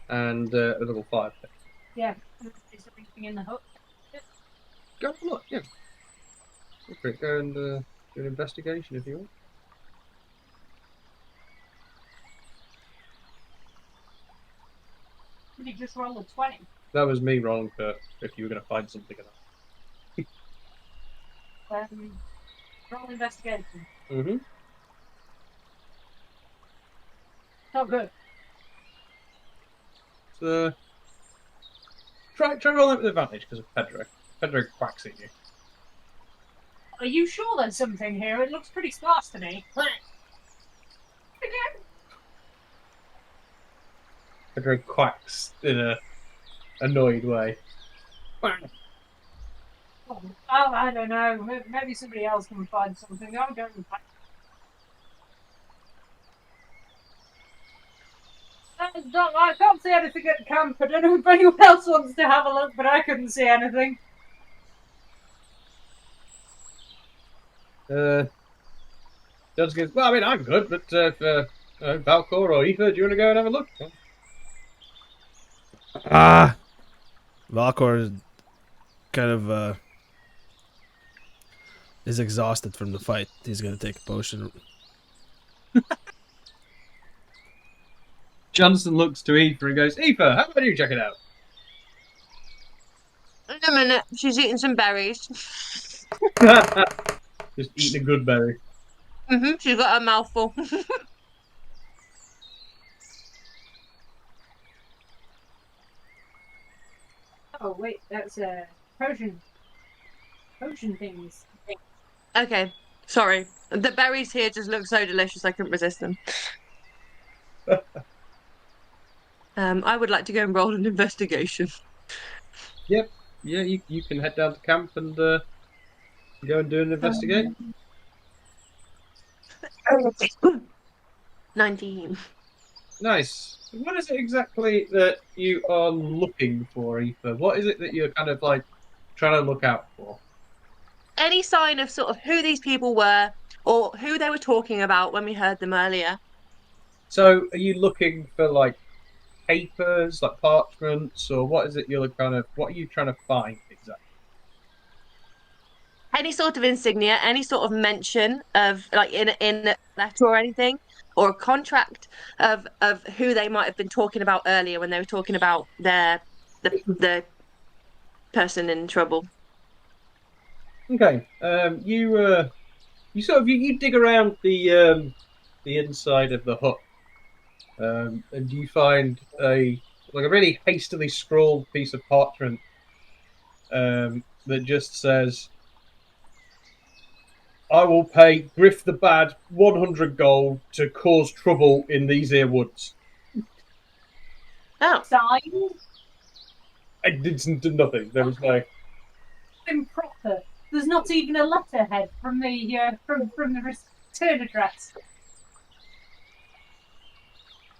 and a little fire pit. Yeah, is there anything in the hut? Go have a look, yeah. Okay, go and do an investigation if you want. Did you just roll a 20? That was me rolling for if you were going to find something in that. Roll investigation. Mm-hmm. Not good. So, try rolling with advantage because of Pedro. Pedro quacks at you. Are you sure there's something here? It looks pretty sparse to me. Again? Pedro quacks in a annoyed way. Oh, I don't know. Maybe somebody else can find something. I'm going back. I can't see anything at camp. I don't know if anyone else wants to have a look, but I couldn't see anything. Johnson goes, well, I mean, I'm good, but if Valcor or Aoife, do you want to go and have a look? Valkor is kind of is exhausted from the fight. He's gonna take a potion. Johnson looks to Aoife and goes, Aoife, how about you check it out? In a minute, she's eating some berries. Just eating a good berry. She's got a mouthful. Oh wait, that's potion things. Okay, sorry. The berries here just look so delicious, I couldn't resist them. I would like to go and roll an investigation. Yep. Yeah, you can head down to camp and go and do an investigation. 19. Nice. So what is it exactly that you are looking for, Aoife? What is it that you're kind of like trying to look out for? Any sign of sort of who these people were or who they were talking about when we heard them earlier? So are you looking for like papers, like parchments, or what is it you're kind of what are you trying to find exactly? Any sort of insignia, any sort of mention of like in a letter or anything, or a contract of who they might have been talking about earlier when they were talking about the person in trouble. Okay. You sort of you dig around the inside of the hut, and you find a really hastily scrawled piece of parchment that just says, "I will pay Griff the Bad 100 gold to cause trouble in these here woods." Oh, Signed, I did nothing. There was no. improper. There's not even a letterhead from the from the return address.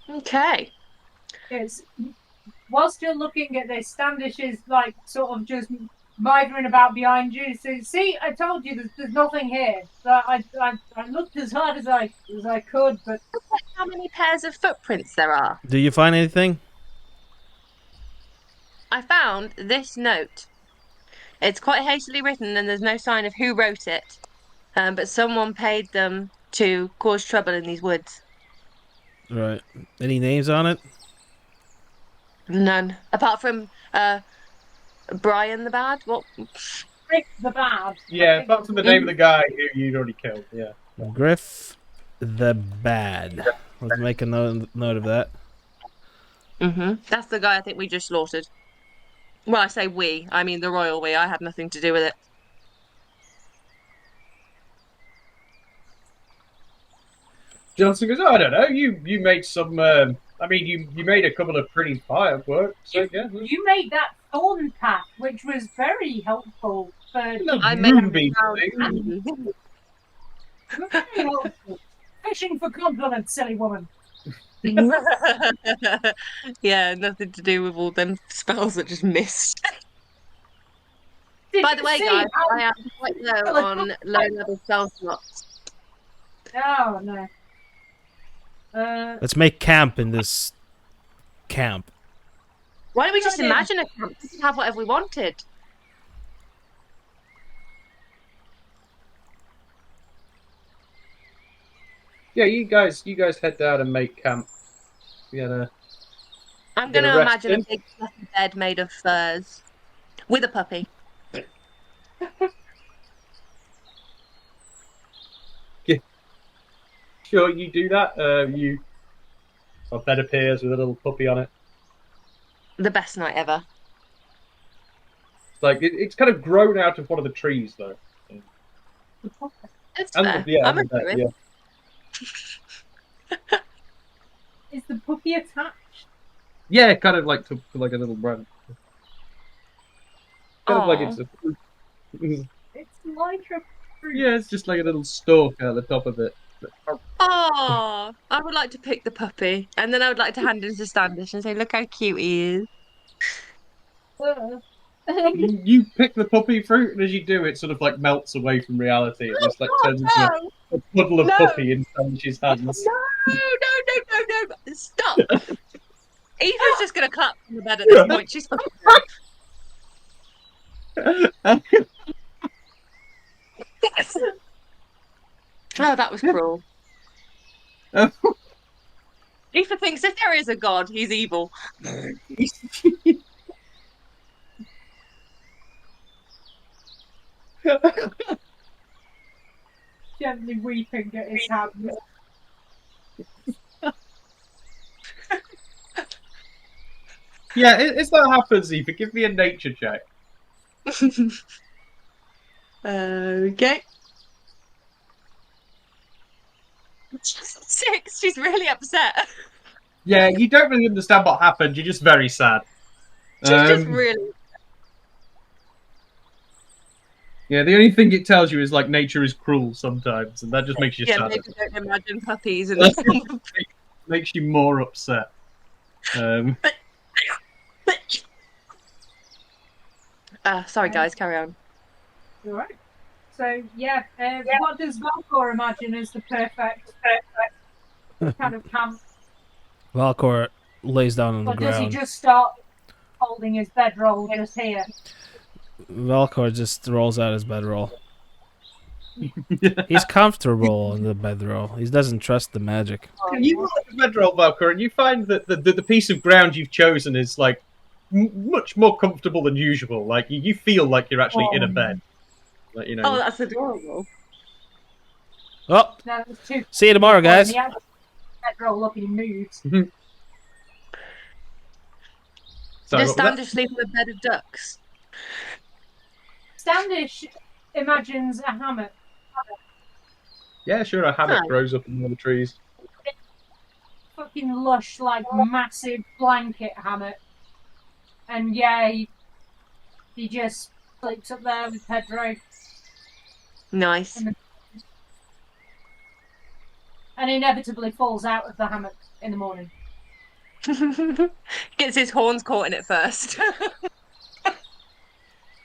okay. It's whilst you're looking at this, Standish is like sort of just mithering about behind you. So, see, I told you there's nothing here. So I looked as hard as I could, but How many pairs of footprints there are? Do you find anything? I found this note. It's quite hastily written and there's no sign of who wrote it. But someone paid them to cause trouble in these woods. Right. Any names on it? None. Apart from Brian the Bad. What? Rick the Bad. Yeah, apart from the name of the guy who you'd already killed. Yeah. Griff the Bad. Let's make a note of that. That's the guy I think we just slaughtered. Well, I say we. I mean the royal we. I had nothing to do with it. Johnson goes, oh, I don't know. You made some. I mean, you made a couple of pretty fireworks. So, yeah. You made that thorn path, which was very helpful for. I made Moonbeam a thing. Very helpful. Fishing for compliments, silly woman. Yeah, nothing to do with all them spells that just missed. Did By you the way, see guys, how- I am quite low on low-level spell slots. Oh no. Let's make camp in this camp. Why don't we just imagine a camp? We could have whatever we wanted. Yeah, you guys head down and make camp. Yeah. I'm Get going a to rest imagine in. a big fluffy bed made of furs with a puppy. Sure, you do that. A bed appears with a little puppy on it. The best night ever. Like it's kind of grown out of one of the trees, though. It's And fair. yeah, I'm and the okay bed, with yeah. Is the puppy attached? Yeah, kind of like to like a little branch. Kind of like it's a. It's like a fruit. Yeah, it's just like a little stalk at the top of it. Oh, I would like to pick the puppy, and then I would like to hand him to Standish and say, "Look how cute he is." You pick the puppy fruit, and as you do, it sort of like melts away from reality. It just like turns into a puddle of puppy in Sanish's hands. No! Stop! Eva's just gonna clap from the bed at this point. She's fucking yes. Oh, that was cruel. Eva thinks if there is a god, he's evil. Gently weeping at his hands. Yeah, if that happens, Eva, give me a nature check. Okay. 6. She's really upset. Yeah, you don't really understand what happened. You're just very sad. She's just really. Yeah, the only thing it tells you is like nature is cruel sometimes, and that just makes you sad. Maybe don't imagine puppies and makes you more upset. Sorry, guys, carry on. All right. So yeah, what does Valcor imagine as the perfect kind of camp? Valcor lays down on the Or does he ground. just start holding his bedroll just here? Valcor just rolls out his bedroll. He's comfortable on the bedroll. He doesn't trust the magic. You look at the bedroll, Valkyr, and you find that the piece of ground you've chosen is like much more comfortable than usual. Like you feel like you're actually in a bed. Like, you know. Oh, that's adorable. Oh, No, it's too see you tomorrow, guys. The bedroll up, he moves. Sorry, Does what was that? Standish sleep in a bed of ducks? Standish imagines a hammock. Yeah, sure. A hammock Hi. grows up in one of the trees. Fucking lush, like massive blanket hammock. And yeah, he just sleeps up there with Pedro. Nice. And inevitably falls out of the hammock in the morning. Gets his horns caught in it first.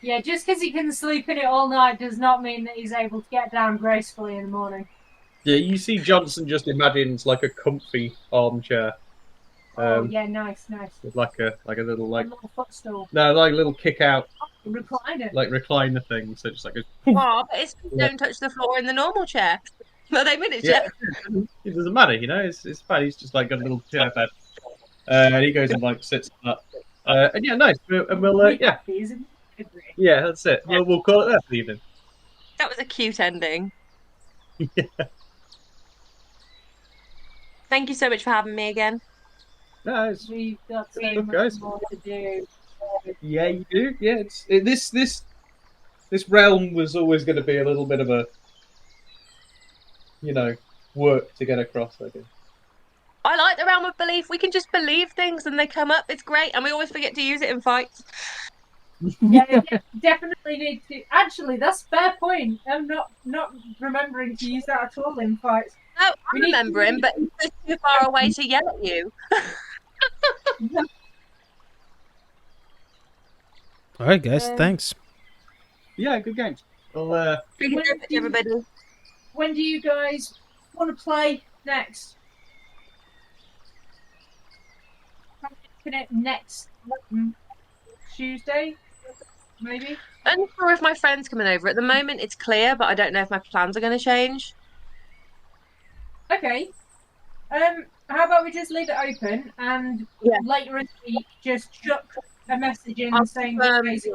Yeah, just because he can sleep in it all night does not mean that he's able to get down gracefully in the morning. Yeah, you see Johnson just imagines like a comfy armchair. Yeah, nice. With like a little A like little footstool. no, like a little kick out Recliner. like recliner thing. So just like a Oh, but his feet don't touch the floor in the normal chair. Are they miniature? yeah. It doesn't matter, you know. It's fine. He's just like got a little chair bed, and he goes and like sits on that. And yeah, nice. And we'll yeah, that's it. We'll call it there for the evening. That was a cute ending. Yeah. Thank you so much for having me again. No, it's, We've got so Good much guys. more to do. yeah, you do. Yeah, this realm was always going to be a little bit of a, you know, work to get across. I guess. I like the realm of belief. We can just believe things and they come up. It's great, and we always forget to use it in fights. Yeah, definitely need to. Actually, that's a fair point. I'm not remembering to use that at all in fights. No, I'm We need to- remembering, but it's too far away to yell at you. All right, guys. Thanks. Yeah, good games. Well, Thank you very much, everybody. When do you guys want to play next? Next Tuesday, maybe. I'm not sure if my friend's coming over. At the moment, it's clear, but I don't know if my plans are going to change. Okay. How about we just leave it open and Yeah. later in the week just chuck a message in I'll saying confirm, that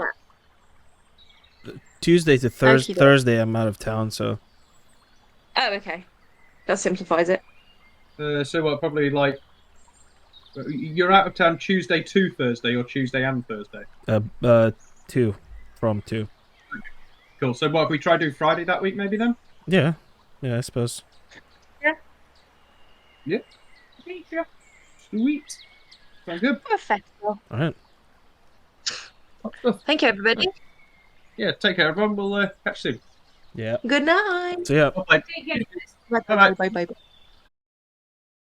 yeah. Tuesday to Thank you, though. Thursday, I'm out of town, so Oh, okay. That simplifies it. so what? Probably like you're out of town Tuesday to Thursday or Tuesday and Thursday. 2 from 2. Cool. So what? If we try to do Friday that week, maybe then? Yeah, I suppose. Yeah. Sure. Sweet. Sounds good. Perfect. All right. Thank you, everybody. Yeah. Take care, everyone. We'll catch you soon. Yeah. Good night. So yeah. Bye. Take care. Bye, Bye-bye. bye, bye, bye.